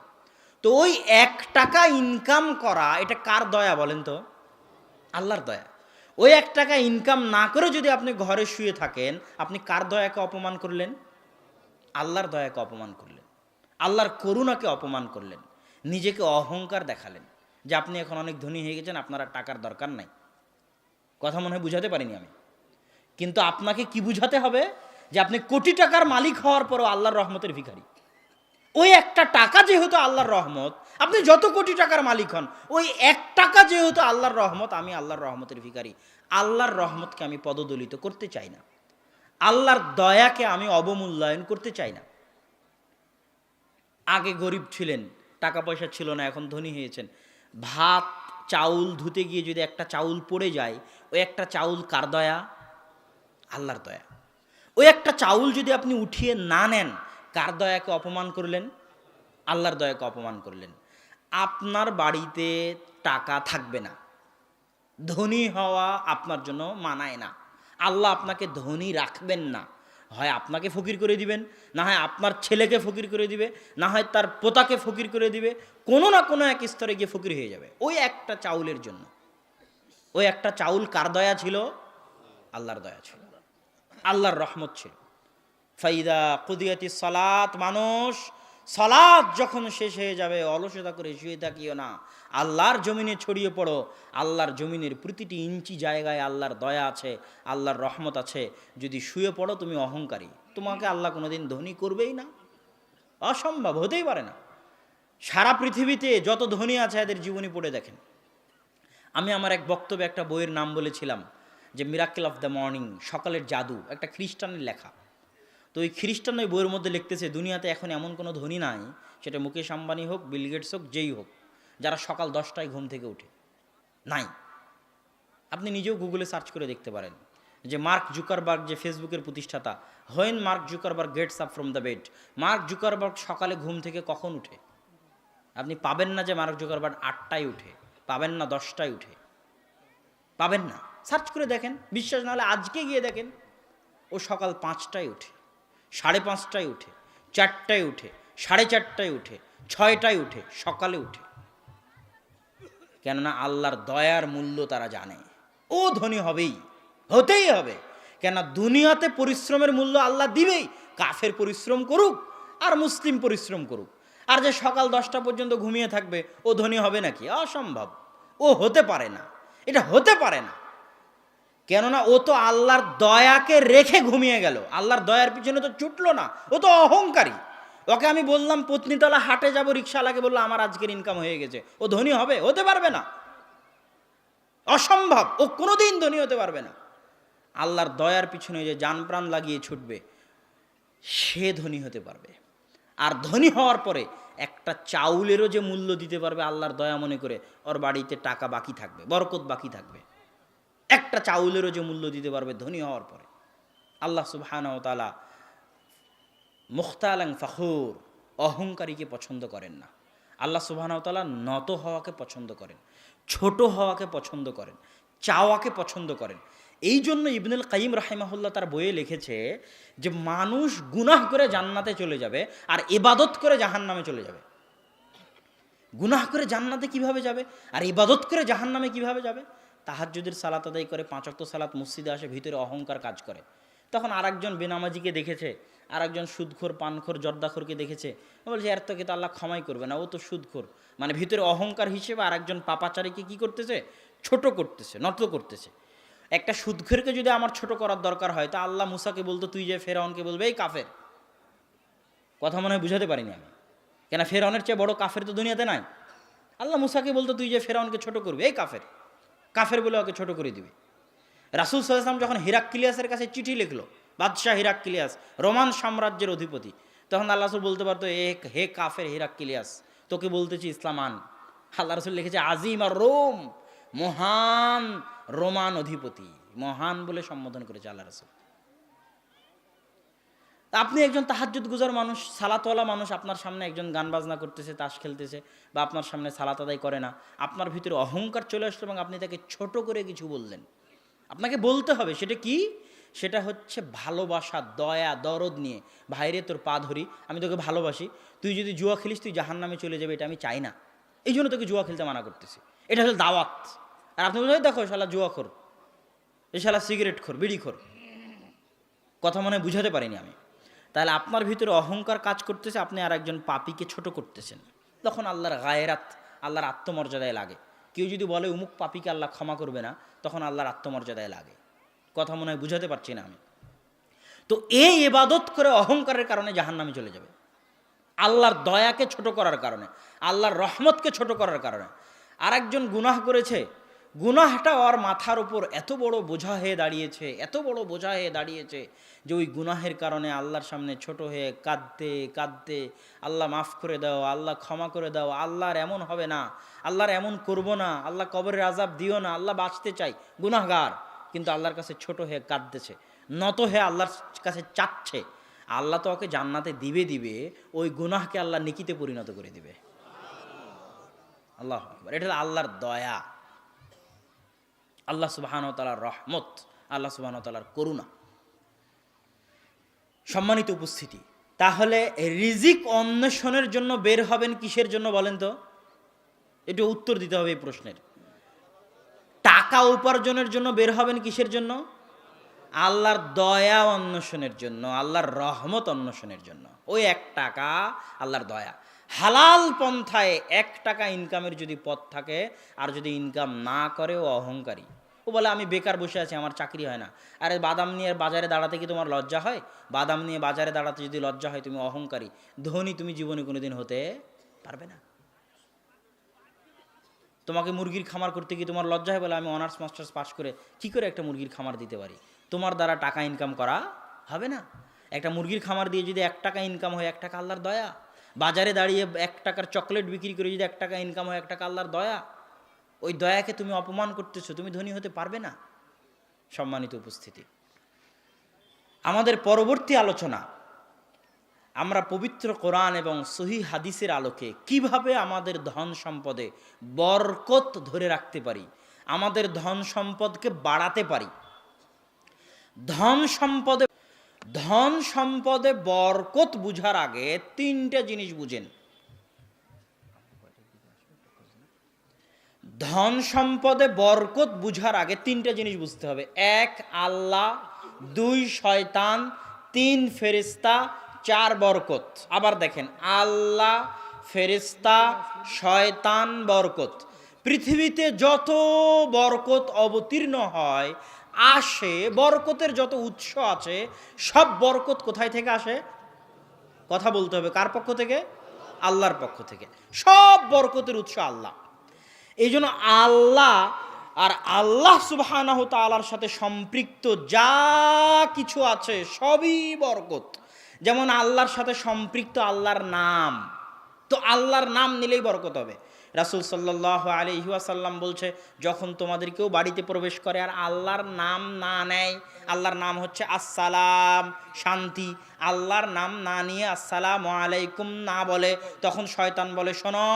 তো ওই 1 টাকা ইনকাম করা, এটা কার দয়া বলেন তো? আল্লাহর দয়া। ওই 1 টাকা ইনকাম না করে যদি আপনি ঘরে শুয়ে থাকেন, আপনি কার দয়াকে অপমান করলেন? আল্লাহর দয়াকে অপমান করলেন, আল্লাহর করুণাকে অপমান করলেন, নিজেকে অহংকার দেখালেন যে আপনি এখন অনেক ধনী হয়ে গেছেন, আপনার আর টাকার দরকার নাই। কথা মনে হয় বুঝাতে পারিনি আমি। কিন্তু আপনাকে কি বুঝাতে হবে? যে আপনি কোটি টাকার মালিক হওয়ার পরও আল্লাহর রহমতের ভিখারি। ওই 1টা টাকা যেহেতু আল্লাহর রহমত, আপনি যত কোটি টাকার মালিক হন, ওই 1 টাকা যেহেতু আল্লাহর রহমত, আমি আল্লাহর রহমতের ভিখারি। আল্লাহর রহমতকে আমি পদদলিত করতে চাই না, আল্লাহর দয়াকে আমি অবমূল্যায়ন করতে চাই না। আগে গরিব ছিলেন, টাকা পয়সা ছিল না, এখন ধনী হয়েছেন। ভাত চাউল ধুতে গিয়ে যদি একটা চাউল পড়ে যায়, ওই একটা চাউল কার দয়া? আল্লাহর দয়া। ওই একটা চাউল যদি আপনি উঠিয়ে না নেন, কার দয়াকে অপমান করলেন? আল্লাহর দয়াকে অপমান করলেন। আপনার বাড়িতে টাকা থাকবে না, ধনী হওয়া আপনার জন্য মানায় না, আল্লাহ আপনাকে ধনী রাখবেন না। হয় আপনাকে ফকির করে দিবেন, না হয় আপনার ছেলেকে ফকির করে দিবে, না হয় তার পোতাকে ফকির করে দিবে, কোনো না কোনো এক স্তরে গিয়ে ফকির হয়ে যাবে ওই একটা চাউলের জন্য। ওই একটা চাউল কার দয়া ছিল? আল্লাহর দয়া ছিল, আল্লাহর রহমত ছিল। ফাইদা কুদিয়াতি সালাত, মানুষ সালাত যখন শেষ হয়ে যাবে, অলসতা করে শুয়ে থাকিও না, আল্লাহর জমিনে ছড়িয়ে পড়ো। আল্লাহর জমিনের প্রতিটি ইঞ্চি জায়গায় আল্লাহর দয়া আছে, আল্লাহর রহমত আছে। যদি শুয়ে পড়ো তুমি অহংকারী, তোমাকে আল্লাহ কোনোদিন ধনী করবেই না, অসম্ভব, হতেই পারে না। সারা পৃথিবীতে যত ধনী আছে এদের জীবনী পড়ে দেখেন। আমি আমার এক বক্তব্যে একটা বইয়ের নাম বলেছিলাম যে মিরাকেল অফ দ্য মর্নিং, সকালের জাদু, একটা খ্রিস্টানের লেখা। তো ওই খ্রিস্টান ওই বইয়ের মধ্যে লিখতেছে, দুনিয়াতে এখন এমন কোনো ধনী নাই, সেটা মুকেশ আম্বানি হোক, বিল গেটস হোক, যেই হোক, যারা সকাল 10টায় ঘুম থেকে উঠে, নাই। আপনি নিজেও গুগলে সার্চ করে দেখতে পারেন যে মার্ক জুকারবার্গ, যে ফেসবুকের প্রতিষ্ঠাতা, when mark Zuckerberg gets up from the bed, mark Zuckerberg সকালে ঘুম থেকে কখন উঠে? আপনি পাবেন না যে মার্ক জুকারবার্গ 8টায় উঠে, পাবেন না 10টায় উঠে, পাবেন না। সার্চ করে দেখেন, বিশ্বাস না হলে আজকে গিয়ে দেখেন। ও সকাল 5টায় উঠে, 5:30টায় উঠে, 4টায় উঠে, 4:30টায় উঠে, 6টায় উঠে, সকালে উঠে। কেননা আল্লাহর দয়ার মূল্য তারা জানে, ও ধনী হবেই, হতেই হবে। কেননা দুনিয়াতে পরিশ্রমের মূল্য আল্লাহ দিবেই, কাফের পরিশ্রম করুক আর মুসলিম পরিশ্রম করুক। আর যে সকাল 10টা পর্যন্ত ঘুমিয়ে থাকবে, ও ধনী হবে নাকি? অসম্ভব, ও হতে পারে না, এটা হতে পারে না। কেননা ও তো আল্লাহর দয়াকে রেখে ঘুমিয়ে গেল, আল্লাহর দয়ার পিছনে তো ছুটলো না, ও তো অহংকারী। ওকে আমি বললাম পত্নীতলা হাটে যাব, রিক্সাওয়ালাকে বললো আমার আজকের ইনকাম হয়ে গেছে, ও ধনী হবে? হতে পারবে না, অসম্ভব, ও কোনোদিন ধনী হতে পারবে না। আল্লাহর দয়ার পিছনে যে জান প্রাণ লাগিয়ে ছুটবে, সে ধনী হতে পারবে। আর ধনী হওয়ার পরে একটা চাউলেরও যে মূল্য দিতে পারবে আল্লাহর দয়া মনে করে, ওর বাড়িতে টাকা বাকি থাকবে, বরকত বাকি থাকবে। একটা চাউলেরও যে মূল্য দিতে পারবে ধনী হওয়ার পরে। আল্লাহ সুবহানাহু ওয়া তাআলা মুখতালাং ফখুর, অহংকারীকে পছন্দ করেন না। আল্লাহ সুবহানাহু ওয়া তাআলা নত হওয়াকে পছন্দ করেন, ছোট হওয়াকে পছন্দ করেন, চাওয়াকে পছন্দ করেন। এই জন্য ইবনুল কাইয়িম রাহিমাহুল্লাহ তার বইয়ে লিখেছে যে মানুষ গুনাহ করে জান্নাতে চলে যাবে আর ইবাদত করে জাহান্নামে চলে যাবে। গুনাহ করে জান্নাতে কিভাবে যাবে আর ইবাদত করে জাহান্নামে কিভাবে যাবে? তাহাজ্জুদের সালাত আদায় করে 5 ওয়াক্ত সালাত মসজিদে আসে, ভিতরে অহংকার কাজ করে। তখন আরেকজন বেনামাজিকে দেখেছে, আরেকজন সুদখোর পানখোর জর্দাখোরকে দেখেছে, বলছে এর তোকে তো আল্লাহ ক্ষমাই করবে না, ও তো সুদখোর। মানে ভিতরে অহংকার হিসেবে আরেকজন পাপাচারীকে কি করতেছে? ছোট করতেছে, নত করতেছে। একটা সুদখোরকে যদি আমার ছোট করার দরকার হয় তা আল্লাহ মুসাকে বলতো, তুই যে ফেরাউনকে বলবে এই কাফের। কথা মনে হয় বুঝাতে পারিনি আমি, কেন ফেরাউনের চেয়ে বড় কাফের তো দুনিয়াতে নাই। আল্লাহ মুসাকে বলতো, তুই যে ফেরাউনকে ছোট করবি এই কাফের, কাফের বলে ওকে ছোট করে দিবে। রাসূল সাল্লাল্লাহু আলাইহি ওয়াসাল্লাম যখন হিরাক্লিয়াসের কাছে চিঠি লিখলো, বাদশাহ হিরাক্লিয়াস রোমান সাম্রাজ্যের অধিপতি, তখন আল্লাহ রাসূল বলতে পারতো, হে কাফের হিরাক্লিয়াস, তোকে বলতেছি ইসলাম আন। আল্লাহ রাসূল লিখেছে আজিম আর রোম, মহান রোমান অধিপতি, মহান বলে সম্বোধন করেছে আল্লাহ রাসূল। আপনি একজন তাহাজ্জুদ গুজার মানুষ, সালাতওয়ালা মানুষ, আপনার সামনে একজন গান বাজনা করতেছে, তাস খেলতেছে, বা আপনার সামনে সালাত আদায় করে না, আপনার ভিতরে অহংকার চলে আসলো এবং আপনি তাকে ছোট করে কিছু বললেন। আপনাকে বলতে হবে সেটা কি? সেটা হচ্ছে ভালোবাসা, দয়া, দরদ নিয়ে, ভাইরে তোর পা ধরি, আমি তোকে ভালোবাসি, তুই যদি জুয়া খেলিস তুই জাহান্নামে চলে যাবে, এটা আমি চাই না, এই জন্য তোকে জুয়া খেলতে মানা করতেছি। এটা হলো দাওয়াত। আর আপনি বলছেন দেখো শালা জুয়াখোর, এই শালা সিগারেট খোর, বিড়ি খোর। কথা মনে বুঝাতে পারিনি আমি। তাহলে আপনার ভিতরে অহংকার কাজ করতেছে, আপনি আর একজন পাপীকে ছোট করতেছেন। তখন আল্লাহর গায়রাত, আল্লাহর আত্মমর্যাদায় লাগে। কেউ যদি বলে উমুক পাপীকে আল্লাহ ক্ষমা করবে না, তখন আল্লাহর আত্মমর্যাদায় লাগে। কথা মনে হয় বুঝাতে পারছি না আমি। তো এই ইবাদত করে অহংকারের কারণে জাহান্নামে চলে যাবে, আল্লাহর দয়াকে ছোট করার কারণে, আল্লাহর রহমতকে ছোট করার কারণে। আর একজন গুনাহ করেছে, গুনাহটা ওর মাথার উপর এত বড় বোঝা হয়ে দাঁড়িয়েছে, এত বড় বোঝা হয়ে দাঁড়িয়েছে যে ওই গুনাহের কারণে আল্লাহর সামনে ছোট হয়ে কাঁদতে কাঁদতে, আল্লাহ মাফ করে দাও, আল্লাহ ক্ষমা করে দাও, আল্লাহর এমন হবে না, আল্লাহর এমন করব না, আল্লাহ কবরের আযাব দিও না, আল্লাহ বাঁচতে চাই। গুনাহগার, কিন্তু আল্লাহর কাছে ছোট হয়ে কাঁদতেছে, নত হয়ে আল্লাহর কাছে চাচ্ছে। আল্লাহ তো ওকে জান্নাতে দিবে দিবে, ওই গুনাহকে আল্লাহ নেকিতে পরিণত করে দিবে। আল্লাহু আকবার। এটা হলো আল্লাহর দয়া, আল্লাহ সুবহানাহু ওয়া তাআলার রহমত, আল্লাহ সুবহানাহু ওয়া তাআলার করুণা। সম্মানিত উপস্থিতি, তাহলে রিজিক অন্বেষণের জন্য বের হবেন কিসের জন্য বলেন তো? একটু উত্তর দিতে হবে এই প্রশ্নের। টাকা উপার্জনের জন্য বের হবেন কিসের জন্য? আল্লাহর দয়া অন্বেষণের জন্য, আল্লাহর রহমত অন্বেষণের জন্য। ওই 1 টাকা আল্লাহর দয়া। হালাল পন্থায় 1 টাকা ইনকামের যদি পথ থাকে, আর যদি ইনকাম না করে ও অহংকারী। ও বলে আমি বেকার বসে আছি, আমার চাকরি হয় না। আরে বাদাম নিয়ে বাজারে দাঁড়াতে কি তোমার লজ্জা হয়? বাদাম নিয়ে বাজারে দাঁড়াতে যদি লজ্জা হয়, তুমি অহংকারী, ধনী তুমি জীবনে কোনোদিন হতে পারবে না। তোমাকে মুরগির খামার করতে কি তোমার লজ্জা হয়? বলে আমি অনার্স মাস্টার্স পাস করে কি করে একটা মুরগির খামার দিতে পারি? তোমার দ্বারা টাকা ইনকাম করা হবে না। একটা মুরগির খামার দিয়ে যদি 1 টাকা ইনকাম হয়, 1 টাকা আল্লাহর দয়া। বাজারে দাঁড়িয়ে 1 টাকার চকলেট বিক্রি করে যদি 1 টাকা ইনকাম হয়, 1 টাকা আল্লাহর দয়া। ওই দয়াকে তুমি অপমান করতেছো, তুমি ধনী হতে পারবে না। সম্মানিত উপস্থিতি, আমাদের পরবর্তী আলোচনা, আমরা পবিত্র কোরআন এবং সহিহ হাদিসের আলোকে কিভাবে আমাদের ধন সম্পদে বরকত ধরে রাখতে পারি, আমাদের ধন সম্পদকে বাড়াতে পারি। ধন সম্পদে বরকত বুঝার আগে 3টে জিনিস বুঝেন। ধন সম্পদে বরকত বুঝার আগে 3টে জিনিস বুঝতে হবে। 1 আল্লাহ, 2 শয়তান, 3 ফেরেশতা, 4 বরকত। আবার দেখেন, আল্লাহ, ফেরেশতা, শয়তান, বরকত। পৃথিবীতে যত বরকত অবতীর্ণ হয়, আসে, বরকতের যত উৎস আছে, সব বরকত কোথায় থেকে আসে? কথা বলতে হবে, কার পক্ষ থেকে? আল্লাহর পক্ষ থেকে। সব বরকতের উৎস আল্লাহ। এই জন্য আল্লাহ আর আল্লাহ সুবহানাহু তাআলার সাথে সম্পৃক্ত যা কিছু আছে সবই বরকত। যেমন আল্লাহর সাথে সম্পৃক্ত আল্লাহর নাম, তো আল্লাহর নাম নিলেই বরকত হবে। রাসূল সাল্লাল্লাহু আলাইহি ওয়াসাল্লাম বলছে, যখন তোমাদের কেউ বাড়িতে প্রবেশ করে আর আল্লাহর নাম না নেয়, আল্লাহর নাম হচ্ছে আসসালাম, শান্তি, আল্লাহর নাম না নিয়ে আসসালামু আলাইকুম না বলে, তখন শয়তান বলে, শোনো,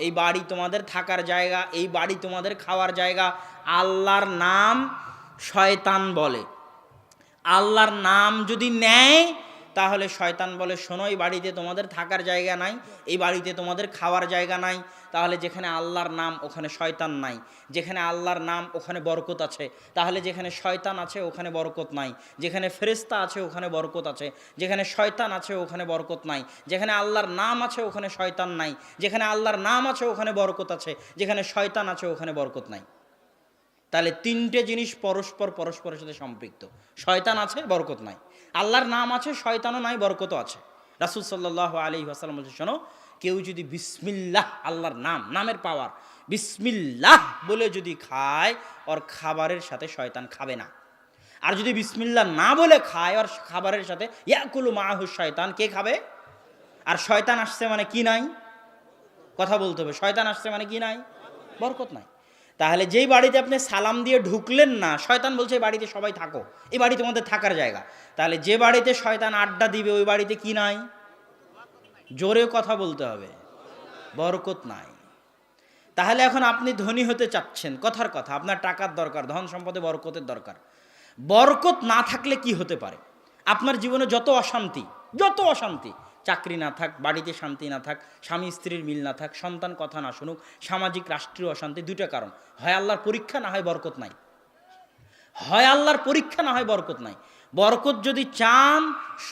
এই বাড়ি তোমাদের থাকার জায়গা, এই বাড়ি তোমাদের খাওয়ার জায়গা। আল্লাহর নাম শয়তান বলে। আল্লাহর নাম যদি নেয় তাহলে শয়তান বলে, শোনো এই বাড়িতে তোমাদের থাকার জায়গা নাই, এই বাড়িতে তোমাদের খাওয়ার জায়গা নাই। তাহলে যেখানে আল্লাহর নাম ওখানে শয়তান নাই, যেখানে আল্লাহর নাম ওখানে বরকত আছে। তাহলে যেখানে শয়তান আছে ওখানে বরকত নাই, যেখানে ফেরেশতা আছে ওখানে বরকত আছে, যেখানে শয়তান আছে ওখানে বরকত নাই, যেখানে আল্লাহর নাম আছে ওখানে শয়তান নাই, যেখানে আল্লাহর নাম আছে ওখানে বরকত আছে, যেখানে শয়তান আছে ওখানে বরকত নাই। তাহলে তিনটে জিনিস পরস্পরের সাথে সম্পৃক্ত। শয়তান আছে, বরকত নাই। আল্লাহর নাম আছে, শয়তানও নাই, বরকতও আছে। রাসূল সাল্লাল্লাহু আলাইহি ওয়াসাল্লাম বলছে, শোনো, কেউ যদি বিসমিল্লাহ, আল্লাহর নামের পাওয়ার, বিসমিল্লাহ বলে যদি খায়, ওর খাবারের সাথে শয়তান খাবে না। আর যদি বিসমিল্লাহ না বলে খায়, ওর খাবারের সাথে ইয়াকুলু মাআহু শয়তান, কে খাবে? আর শয়তান আসছে মানে কি নাই? কথা বলতে হবে। শয়তান আসছে মানে কি নাই? বরকত নাই। তাহলে যেই বাড়িতে আপনি সালাম দিয়ে ঢুকলেন না, শয়তান বলছে এই বাড়িতে সবাই থাকো, এই বাড়ি তোমাদের থাকার জায়গা। তাহলে যে বাড়িতে শয়তান আড্ডা দিবে ওই বাড়িতে কি নাই? জোরে কথা বলতে হবে, বরকত নাই। তাহলে এখন আপনি ধনী হতে চাচ্ছেন, কথার কথা, আপনার টাকার দরকার, ধন সম্পদে বরকতের দরকার। বরকত না থাকলে কি হতে পারে? আপনার জীবনে যত অশান্তি, চাকরি না থাক, বাড়িতে শান্তি না থাক, স্বামী স্ত্রীর মিল না থাক, সন্তান কথা না শুনুক, সামাজিক রাষ্ট্রীয় অশান্তি, দুইটা কারণ। হয় আল্লাহর পরীক্ষা, না হয় বরকত নাই। হয় আল্লাহর পরীক্ষা, না হয় বরকত নাই। বরকত যদি চান,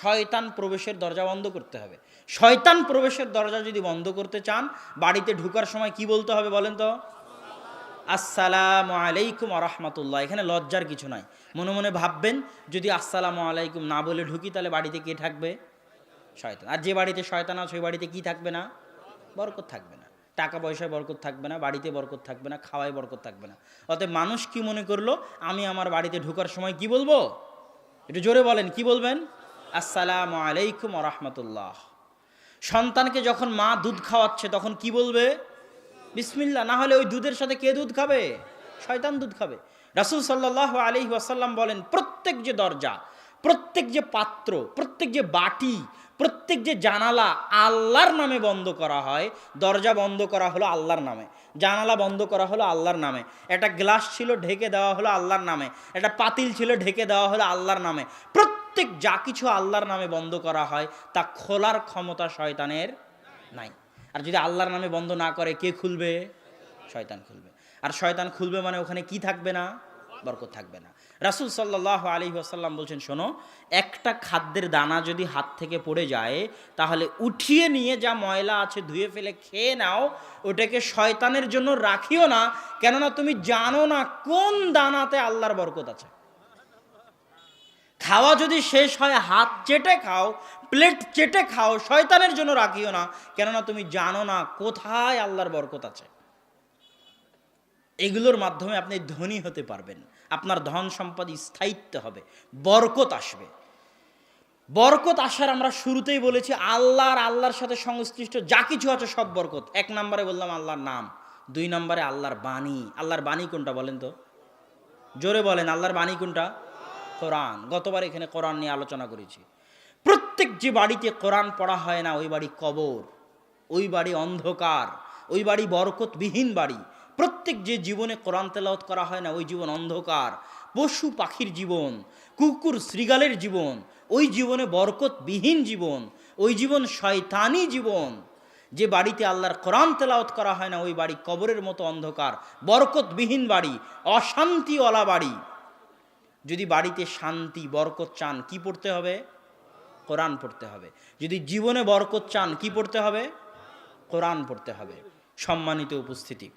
শয়তান প্রবেশের দরজা বন্ধ করতে হবে। শয়তান প্রবেশের দরজা যদি বন্ধ করতে চান, বাড়িতে ঢুকার সময় কি বলতে হবে বলেন তো? আসসালামু আলাইকুম ওয়া রাহমাতুল্লাহ। এখানে লজ্জার কিছু নাই। মনে মনে ভাববেন, যদি আসসালামু আলাইকুম না বলে ঢুকি তাহলে বাড়িতে কে থাকবে? শয়তান। আর যে বাড়িতে শয়তান আছে ওই বাড়িতে কি থাকবে না? বরকত থাকবে না। টাকা পয়সায় বরকত থাকবে না, বাড়িতে বরকত থাকবে না, খাওয়ায় বরকত থাকবে না। অতএব মানুষ কি মনে করলো, আমি আমার বাড়িতে ঢোকার সময় কি বলবো? একটু জোরে বলেন, কি বলবেন? আসসালামু আলাইকুম ওয়া রাহমাতুল্লাহ। সন্তানকে যখন মা দুধ খাওয়াচ্ছে তখন কি বলবে? বিসমিল্লাহ। না হলে ওই দুধের সাথে কে দুধ খাবে? শয়তান দুধ খাবে। রাসূল সাল্লাল্লাহু আলাইহি ওয়াসাল্লাম বলেন, প্রত্যেক যে দরজা, প্রত্যেক যে পাত্র, প্রত্যেক যে বাটি, প্রত্যেক যে জানালা আল্লাহর নামে বন্ধ করা হয়। দরজা বন্ধ করা হলো আল্লাহর নামে, জানালা বন্ধ করা হলো আল্লাহর নামে, একটা গ্লাস ছিল ঢেকে দেওয়া হলো আল্লাহর নামে, একটা পাতিল ছিল ঢেকে দেওয়া হলো আল্লাহর নামে। প্রত্যেক যা কিছু আল্লাহর নামে বন্ধ করা হয় তা খোলার ক্ষমতা শয়তানের নাই। আর যদি আল্লাহর নামে বন্ধ না করে, কে খুলবে? শয়তান খুলবে। আর শয়তান খুলবে মানে ওখানে কি থাকবে না? বরকত থাকবে না। রাসূল সাল্লাল্লাহু আলাইহি ওয়াসাল্লাম বলছেন, শোনো, একটা খাদ্যের দানা যদি হাত থেকে পড়ে যায়, তাহলে উঠিয়ে নিয়ে যা ময়লা আছে ধুয়ে ফেলে খেয়ে নাও, ওটাকে শয়তানের জন্য রাখিও না, কেননা তুমি জানো না কোন দানাতে আল্লাহর বরকত আছে। খাওয়া যদি শেষ হয়, হাত চেটে খাও, প্লেট চেটে খাও, শয়তানের জন্য রাখিও না, কেননা তুমি জানো না কোথায় আল্লাহর বরকত আছে। এগুলোর মাধ্যমে আপনি ধনী হতে পারবেন, আপনার ধন সম্পদ স্থায়িত্ব হবে, বরকত আসবে। বরকত আসার আমরা শুরুতেই বলেছি, আল্লাহর সাথে সংশ্লিষ্ট যা কিছু আছে সব বরকত। 1 নম্বরে বললাম আল্লাহর নাম, 2 নম্বরে আল্লাহর বাণী। আল্লাহর বাণী কোনটা বলেন তো? জোরে বলেন, আল্লাহর বাণী কোনটা? কোরআন। গতবার এখানে কোরআন নিয়ে আলোচনা করেছি। প্রত্যেক যে বাড়িতে কোরআন পড়া হয় না, ওই বাড়ি কবর, ওই বাড়ি অন্ধকার, ওই বাড়ি বরকতবিহীন বাড়ি। প্রত্যেক যে জীবনে কোরআন তেলাওয়াত করা হয় না, ওই জীবন অন্ধকার। পশু পাখির জীবন, কুকুর শ্রীগালের জীবন, ওই জীবনে বরকতবিহীন জীবন, ওই জীবন শয়তানি জীবন। যে বাড়িতে আল্লাহর কোরআন তেলাওয়াত করা হয় না, ওই বাড়ি কবরের মতো অন্ধকার, বরকতবিহীন বাড়ি, অশান্তিওয়ালা বাড়ি। যদি বাড়িতে শান্তি বরকত চান, কি পড়তে হবে? কোরআন পড়তে হবে। যদি জীবনে বরকত চান, কি পড়তে হবে? কোরআন পড়তে হবে। সম্মানিত উপস্থিতি,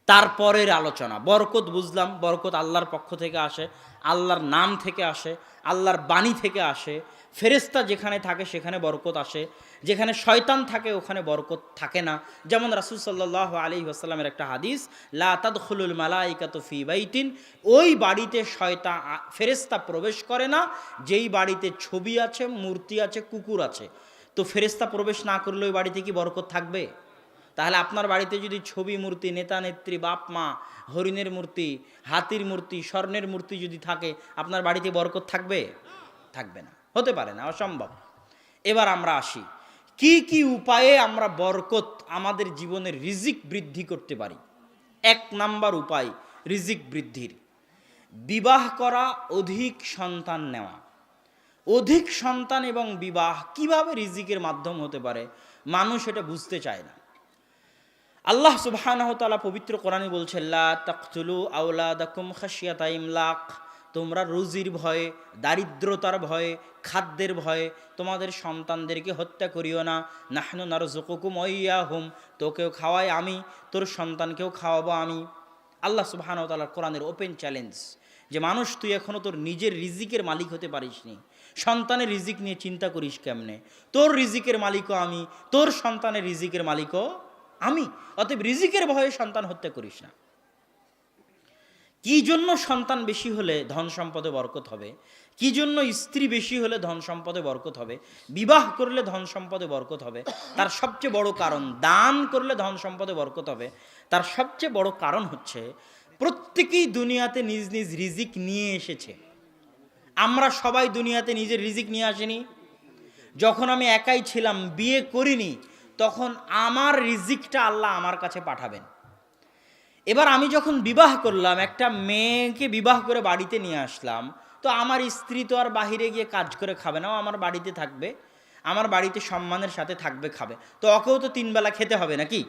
তারপরের আলোচনা। বরকত বুঝলাম, বরকত আল্লাহর পক্ষ থেকে আসে, আল্লাহর নাম থেকে আসে, আল্লাহর বাণী থেকে আসে। ফেরেশতা যেখানে থাকে সেখানে বরকত আসে, যেখানে শয়তান থাকে ওখানে বরকত থাকে না। যেমন রাসূল সাল্লাল্লাহু আলাইহি ওয়াসাল্লামের একটা হাদিস, লা তাদখুলুল মালাইকাতু ফি বাইতিন, ওই বাড়িতে ফেরেশতা প্রবেশ করে না যেই বাড়িতে ছবি আছে, মূর্তি আছে, কুকুর আছে। তো ফেরেশতা প্রবেশ না করলে ওই বাড়িতে কি বরকত থাকবে? তাহলে আপনার বাড়িতে যদি ছবি, মূর্তি, নেতা নেত্রী, বাপ মা, হরিণের মূর্তি, হাতির মূর্তি, স্বর্ণের মূর্তি যদি থাকে, আপনার বাড়িতে বরকত থাকবে? থাকবে না, হতে পারে না, অসম্ভব। এবার আমরা আসি, কি কি উপায়ে আমরা বরকত আমাদের জীবনের রিজিক বৃদ্ধি করতে পারি। 1 নাম্বার উপায় রিজিক বৃদ্ধির, বিবাহ করা, অধিক সন্তান নেওয়া। অধিক সন্তান এবং বিবাহ কিভাবে রিজিকের মাধ্যম হতে পারে, মানুষ এটা বুঝতে চায় না। আল্লাহ সুবহানাহু ওয়া তাআলা পবিত্র কোরআনে বলছেন, লা তাকতুলু আওলাদাকুম খাশিয়াতা ইমলাক, তোমরা রুজির ভয়ে, দারিদ্রতার ভয়ে, খাদ্যের ভয়ে তোমাদের সন্তানদেরকে হত্যা করিও না। নাহনু নারযুকুকুম ওয়া ইয়াহুম, তোকেও খাওয়াই আমি, তোর সন্তানকেও খাওয়াবো আমি। আল্লাহ সুবহানাহু ওয়া তাআলার কোরআনের ওপেন চ্যালেঞ্জ যে মানুষ, তুই এখনও তোর নিজের রিজিকের মালিক হতে পারিসনি, সন্তানের রিজিক নিয়ে চিন্তা করিস কেমনে? তোর রিজিকের মালিকও আমি, তোর সন্তানের রিজিকের মালিকও আমি। অতএব রিজিকের ভয়ে সন্তান হত্যা করিস না। কি জন্য সন্তান বেশি হলে ধন সম্পদে বরকত হবে? কি জন্য স্ত্রী বেশি হলে ধন সম্পদে বরকত হবে? বিবাহ করলে ধন সম্পদে বরকত হবে? তার সবচেয়ে বড় কারণ, দান করলে ধন সম্পদে বরকত হবে, তার সবচেয়ে বড় কারণ হচ্ছে প্রত্যেকেই দুনিয়াতে নিজ নিজ রিজিক নিয়ে এসেছে। আমরা সবাই দুনিয়াতে নিজের রিজিক নিয়ে আসিনি। যখন আমি একাই ছিলাম, বিয়ে করিনি, তখন আমার রিজিকটা আল্লাহ আমার কাছে পাঠাবেন। এবার আমি যখন বিবাহ করলাম, একটা মেয়েকে বিবাহ করে বাড়িতে নিয়ে আসলাম, তো আমার স্ত্রী তো আর বাহিরে গিয়ে কাজ করে খাবে না, ও আমার বাড়িতে থাকবে, আমার বাড়িতে সম্মানের সাথে থাকবে, খাবে। তো ওকেও তো 3 বেলা খেতে হবে নাকি?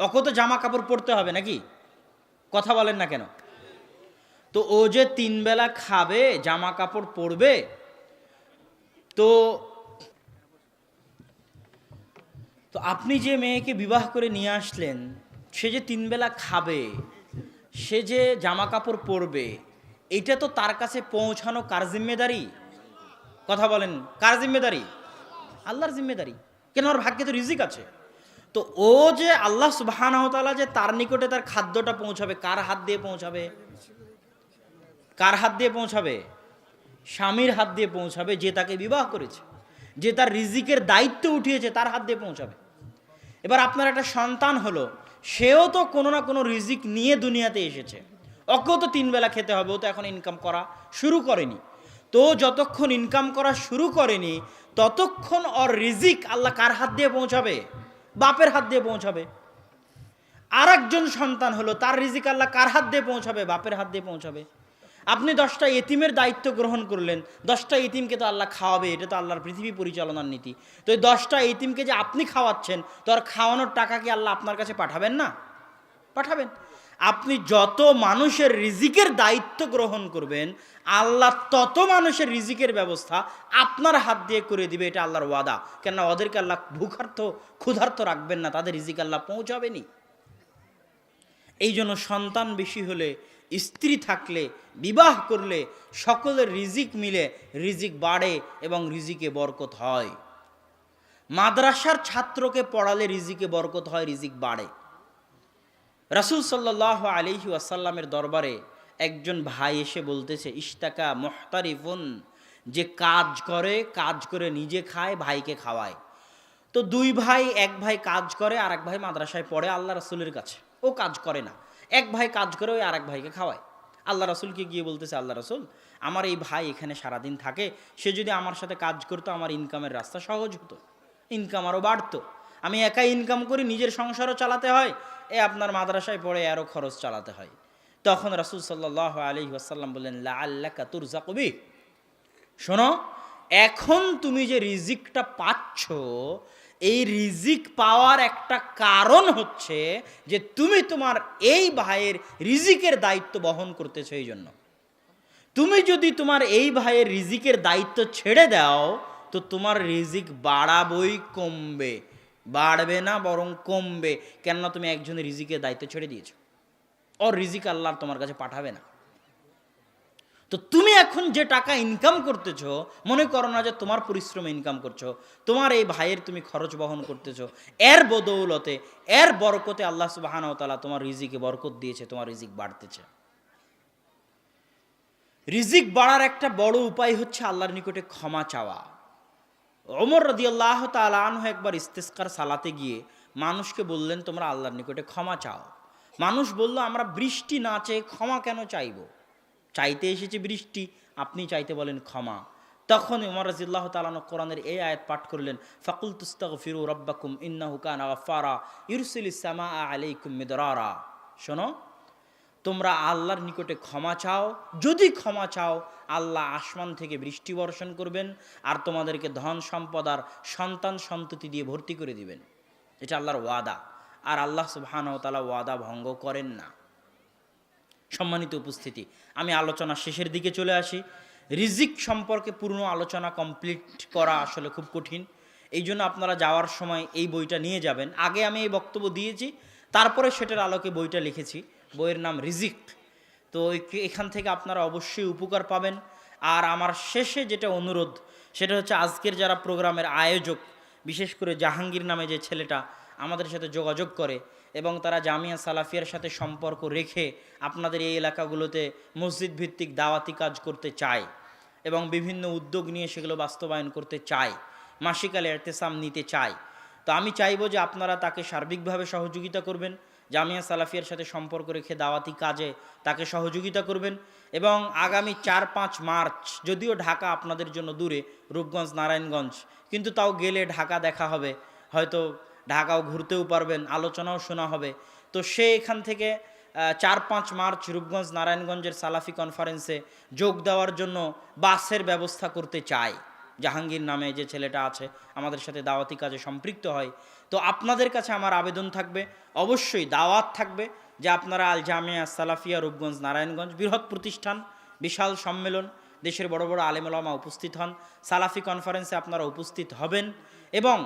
ওকেও তো জামা কাপড় পরতে হবে নাকি? কথা বলেন না কেন? তো ও যে 3 বেলা খাবে, জামা কাপড় পরবে, তো তো আপনি যে মেয়েকে বিবাহ করে নিয়ে আসলেন, সে যে 3 বেলা খাবে, সে যে জামা কাপড় পরবে, এটা তো তার কাছে পৌঁছানো কার জিম্মেদারি? কথা বলেন, কার জিম্মেদারি? আল্লাহর জিম্মেদারি। কেন? ওর ভাগ্যে তো রিজিক আছে। তো ও যে আল্লাহ সুবহানাহু ওয়া তাআলা যে তার নিকটে তার খাদ্যটা পৌঁছাবে, কার হাত দিয়ে পৌঁছাবে? কার হাত দিয়ে পৌঁছাবে? স্বামীর হাত দিয়ে পৌঁছাবে, যে তাকে বিবাহ করেছে, যে তার রিজিকের দায়িত্ব উঠিয়েছে, তার হাত দিয়ে পৌঁছাবে। এবার আপনার একটা সন্তান হলো, সেও তো কোনো না কোনো রিজিক নিয়ে দুনিয়াতে এসেছে, ওকেও তো 3 বেলা খেতে হবে, ও তো এখন ইনকাম করা শুরু করেনি। তো যতক্ষণ ইনকাম করা শুরু করেনি, ততক্ষণ ওর রিজিক আল্লাহ কার হাত দিয়ে পৌঁছাবে? বাপের হাত দিয়ে পৌঁছাবে। আর একজন সন্তান হলো, তার রিজিক আল্লাহ কার হাত দিয়ে পৌঁছাবে? বাপের হাত দিয়ে পৌঁছাবে। আপনি 10টা এতিমের দায়িত্ব গ্রহণ করলেন, 10টা এতিমকে তো আল্লাহ খাওয়াবে, এটা তো আল্লাহর পৃথিবী পরিচালনার নীতি। তো এই 10টা এতিমকে যে আপনি খাওয়াচ্ছেন, তো আর খাওয়ানোর টাকা কি আল্লাহ আপনার কাছে পাঠাবেন না? পাঠাবেন। আপনি যত মানুষের রিজিকের দায়িত্ব গ্রহণ করবেন, আল্লাহ তত মানুষের রিজিকের ব্যবস্থা আপনার হাত দিয়ে করে দিবে, এটা আল্লাহর ওয়াদা। কেননা ওদেরকে আল্লাহ ভুখার্থ ক্ষুধার্ত রাখবেন না, তাদের রিজিক আল্লাহ পৌঁছাবেনি। এই জন্য সন্তান বেশি হলে, স্ত্রী থাকলে, বিবাহ করলে সকলের রিজিক মিলে রিজিক বাড়ে এবং রিজিকে বরকত হয়। মাদ্রাসার ছাত্রকে পড়ালে রিজিকে বরকত হয়, রিজিক বাড়ে। রাসূল সাল্লাল্লাহু আলাইহি ওয়াসাল্লামের দরবারে একজন ভাই এসে বলতেছে, ইশতাকা মুহতারিফুন, যে কাজ করে নিজে খায়, ভাইকে খাওয়ায়। তো 2 ভাই, এক ভাই কাজ করে আর এক ভাই মাদ্রাসায় পড়ে আল্লাহ রাসূলের কাছে, ও কাজ করে না। এক ভাই কাজ করে, ওই আর এক ভাইকে খাওয়ায়। আল্লাহ রাসূলকে গিয়ে বলতেছে, আল্লাহ রাসূল, আমার এই ভাই এখানে সারাদিন থাকে, সে যদি আমার সাথে কাজ করতো, আমার ইনকামের রাস্তা সহজ হতো, ইনকাম আরও বাড়তো। আমি একাই ইনকাম করি, নিজের সংসারও চালাতে হয়, আপনার মাদ্রাসায় পড়ে আরও খরচ চালাতে হয়। তখন রাসূল সাল্লাল্লাহু আলাইহি ওয়াসাল্লাম বললেন, লাআল্লাকা তুরযাকু বিহি, শোনো, এখন তুমি যে রিজিকটা পাচ্ছ, এই রিজিক পাওয়ার একটা কারণ হচ্ছে যে তুমি তোমার এই ভাইয়ের রিজিকের দায়িত্ব বহন করতেছো। এই জন্য তুমি যদি তোমার এই ভাইয়ের রিজিকের দায়িত্ব ছেড়ে দাও, তো তোমার রিজিক বাড়াবই, কমবে, বাড়বে না বরং কমবে। কেননা তুমি একজনের রিজিকের দায়িত্ব ছেড়ে দিয়েছো, ওর রিজিক আল্লাহ তোমার কাছে পাঠাবে না। তো তুমি এখন যে টাকা ইনকাম করতেছো, মনে করো না যে তোমার পরিশ্রমে ইনকাম করছো, তোমার এই ভাইয়ের তুমি খরচ বহন করতেছো, এর বদৌলতে, এর বরকতে আল্লাহ সুবহানাহু ওয়া তাআলা তোমার রিজিকে বরকত দিয়েছে, তোমার রিজিক বাড়তেছে। রিজিক বাড়ার একটা বড় উপায় হচ্ছে আল্লাহর নিকটে ক্ষমা চাওয়া। ওমর রাদিয়াল্লাহু তাআলা আনহু একবার ইস্তিসকার সালাতে গিয়ে মানুষকে বললেন, তোমরা আল্লাহর নিকটে ক্ষমা চাও। মানুষ বলল, আমরা বৃষ্টি না চেয়ে ক্ষমা কেন চাইব? চাইতে এসেছি বৃষ্টি, আপনি চাইতে বলেন ক্ষমা। তখন ওমর রাদিয়াল্লাহু তাআলা কোরআনের এই আয়াত পাঠ করলেন, ফাকুল তুস্তাগফিরু রাব্বাকুম ইন্নাহু কানা গাফফারা ইউরসিলিস সামাআ আলাইকুম মিদরারা। শোনো, তোমরা আল্লাহর নিকটে ক্ষমা চাও, যদি ক্ষমা চাও আল্লাহ আসমান থেকে বৃষ্টি বর্ষণ করবেন আর তোমাদেরকে ধন সম্পদ আর সন্তান সন্ততি দিয়ে ভর্তি করে দিবেন। এটা আল্লাহর ওয়াদা, আর আল্লাহ সুবহানাহু ওয়া তাআলা ওয়াদা ভঙ্গ করেন না। সম্মানিত উপস্থিতি, আমি আলোচনা শেষের দিকে চলে আসি। রিজিক সম্পর্কে পূর্ণ আলোচনা কমপ্লিট করা আসলে খুব কঠিন, এই জন্য আপনারা যাওয়ার সময় এই বইটা নিয়ে যাবেন। আগে আমি এই বক্তব্য দিয়েছি, তারপরে সেটার আলোকে বইটা লিখেছি, বইয়ের নাম রিজিক। তো এখান থেকে আপনারা অবশ্যই উপকার পাবেন। আর আমার শেষে যেটা অনুরোধ সেটা হচ্ছে, আজকের যারা প্রোগ্রামের আয়োজক, বিশেষ করে জাহাঙ্গীর নামে যে ছেলেটা আমাদের সাথে যোগাযোগ করে এবং তারা জামিয়া সালাফিয়ার সাথে সম্পর্ক রেখে আপনাদের এই এলাকাগুলোতে মসজিদ ভিত্তিক দাওয়াতি কাজ করতে চায় এবং বিভিন্ন উদ্যোগ নিয়ে সেগুলো বাস্তবায়ন করতে চায়, মাসিকালে ইরতেসাম নিতে চায়, তো আমি চাইবো যে আপনারা তাকে সার্বিকভাবে সহযোগিতা করবেন, জামিয়া সালাফিয়ার সাথে সম্পর্ক রেখে দাওয়াতি কাজে তাকে সহযোগিতা করবেন। এবং আগামী 4-5 মার্চ, যদিও ঢাকা আপনাদের জন্য দূরে, রূপগঞ্জ নারায়ণগঞ্জ, কিন্তু তাও গেলে ঢাকা দেখা হবে, হয়তো ঢাকাও ঘুরতেও পারবেন, আলোচনাও শোনা হবে। তো সে এখান থেকে 4-5 মার্চ রূপগঞ্জ নারায়ণগঞ্জের সালাফি কনফারেন্সে যোগ দেওয়ার জন্য বাসের ব্যবস্থা করতে চায়। জাহাঙ্গীর নামে যে ছেলেটা আছে আমাদের সাথে দাওয়াতি কাজে সম্পৃক্ত হয়। তো আপনাদের কাছে আমার আবেদন থাকবে, অবশ্যই দাওয়াত থাকবে যে আপনারা আল জামিয়া সালাফিয়া রূপগঞ্জ নারায়ণগঞ্জ, বৃহৎ প্রতিষ্ঠান, বিশাল সম্মেলন, দেশের বড় বড় আলেম ওলামা উপস্থিত হন, সালাফি কনফারেন্সে আপনারা উপস্থিত হবেন এবং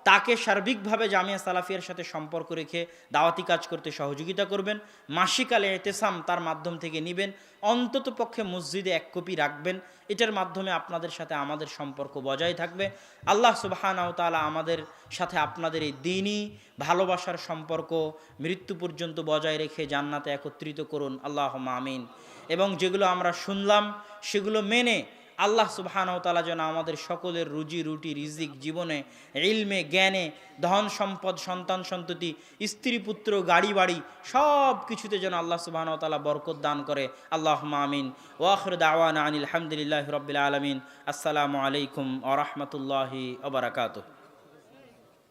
তাকে সার্বিকভাবে জামিয়া সালাফিয়ার সাথে সম্পর্ক রেখে দাওয়াতি কাজ করতে সহযোগিতা করবেন। মাসিকালে ইরতেসাম তার মাধ্যম থেকে নেবেন, অন্তত পক্ষে মসজিদে 1 কপি রাখবেন। এটার মাধ্যমে আপনাদের সাথে আমাদের সম্পর্ক বজায় থাকবে। আল্লাহ সুবহানাহু ওয়া তাআলা আমাদের সাথে আপনাদের এই দ্বীনি ভালোবাসার সম্পর্ক মৃত্যু পর্যন্ত বজায় রেখে জান্নাতে একত্রিত করুন, আল্লাহুম্মা আমিন। এবং যেগুলো আমরা শুনলাম সেগুলো মেনে আল্লাহ সুবহানাহু ওয়া তাআলা যেন আমাদের সকলের রুজি রুটি রিজিক জীবনে, ইলমে, জ্ঞানে, ধন সম্পদ, সন্তান সন্ততি, স্ত্রী পুত্র, গাড়ি বাড়ি সব কিছুতে যেন আল্লাহ সুবহানাহু ওয়া তাআলা বরকত দান করে, আল্লাহুম্মা আমিন। ওয়া আখিরু দাওয়ানা আনিল হামদুলিল্লাহি রাব্বিল আলামিন। আসসালামু আলাইকুম ওয়া রাহমাতুল্লাহি ওয়া বারাকাতুহু।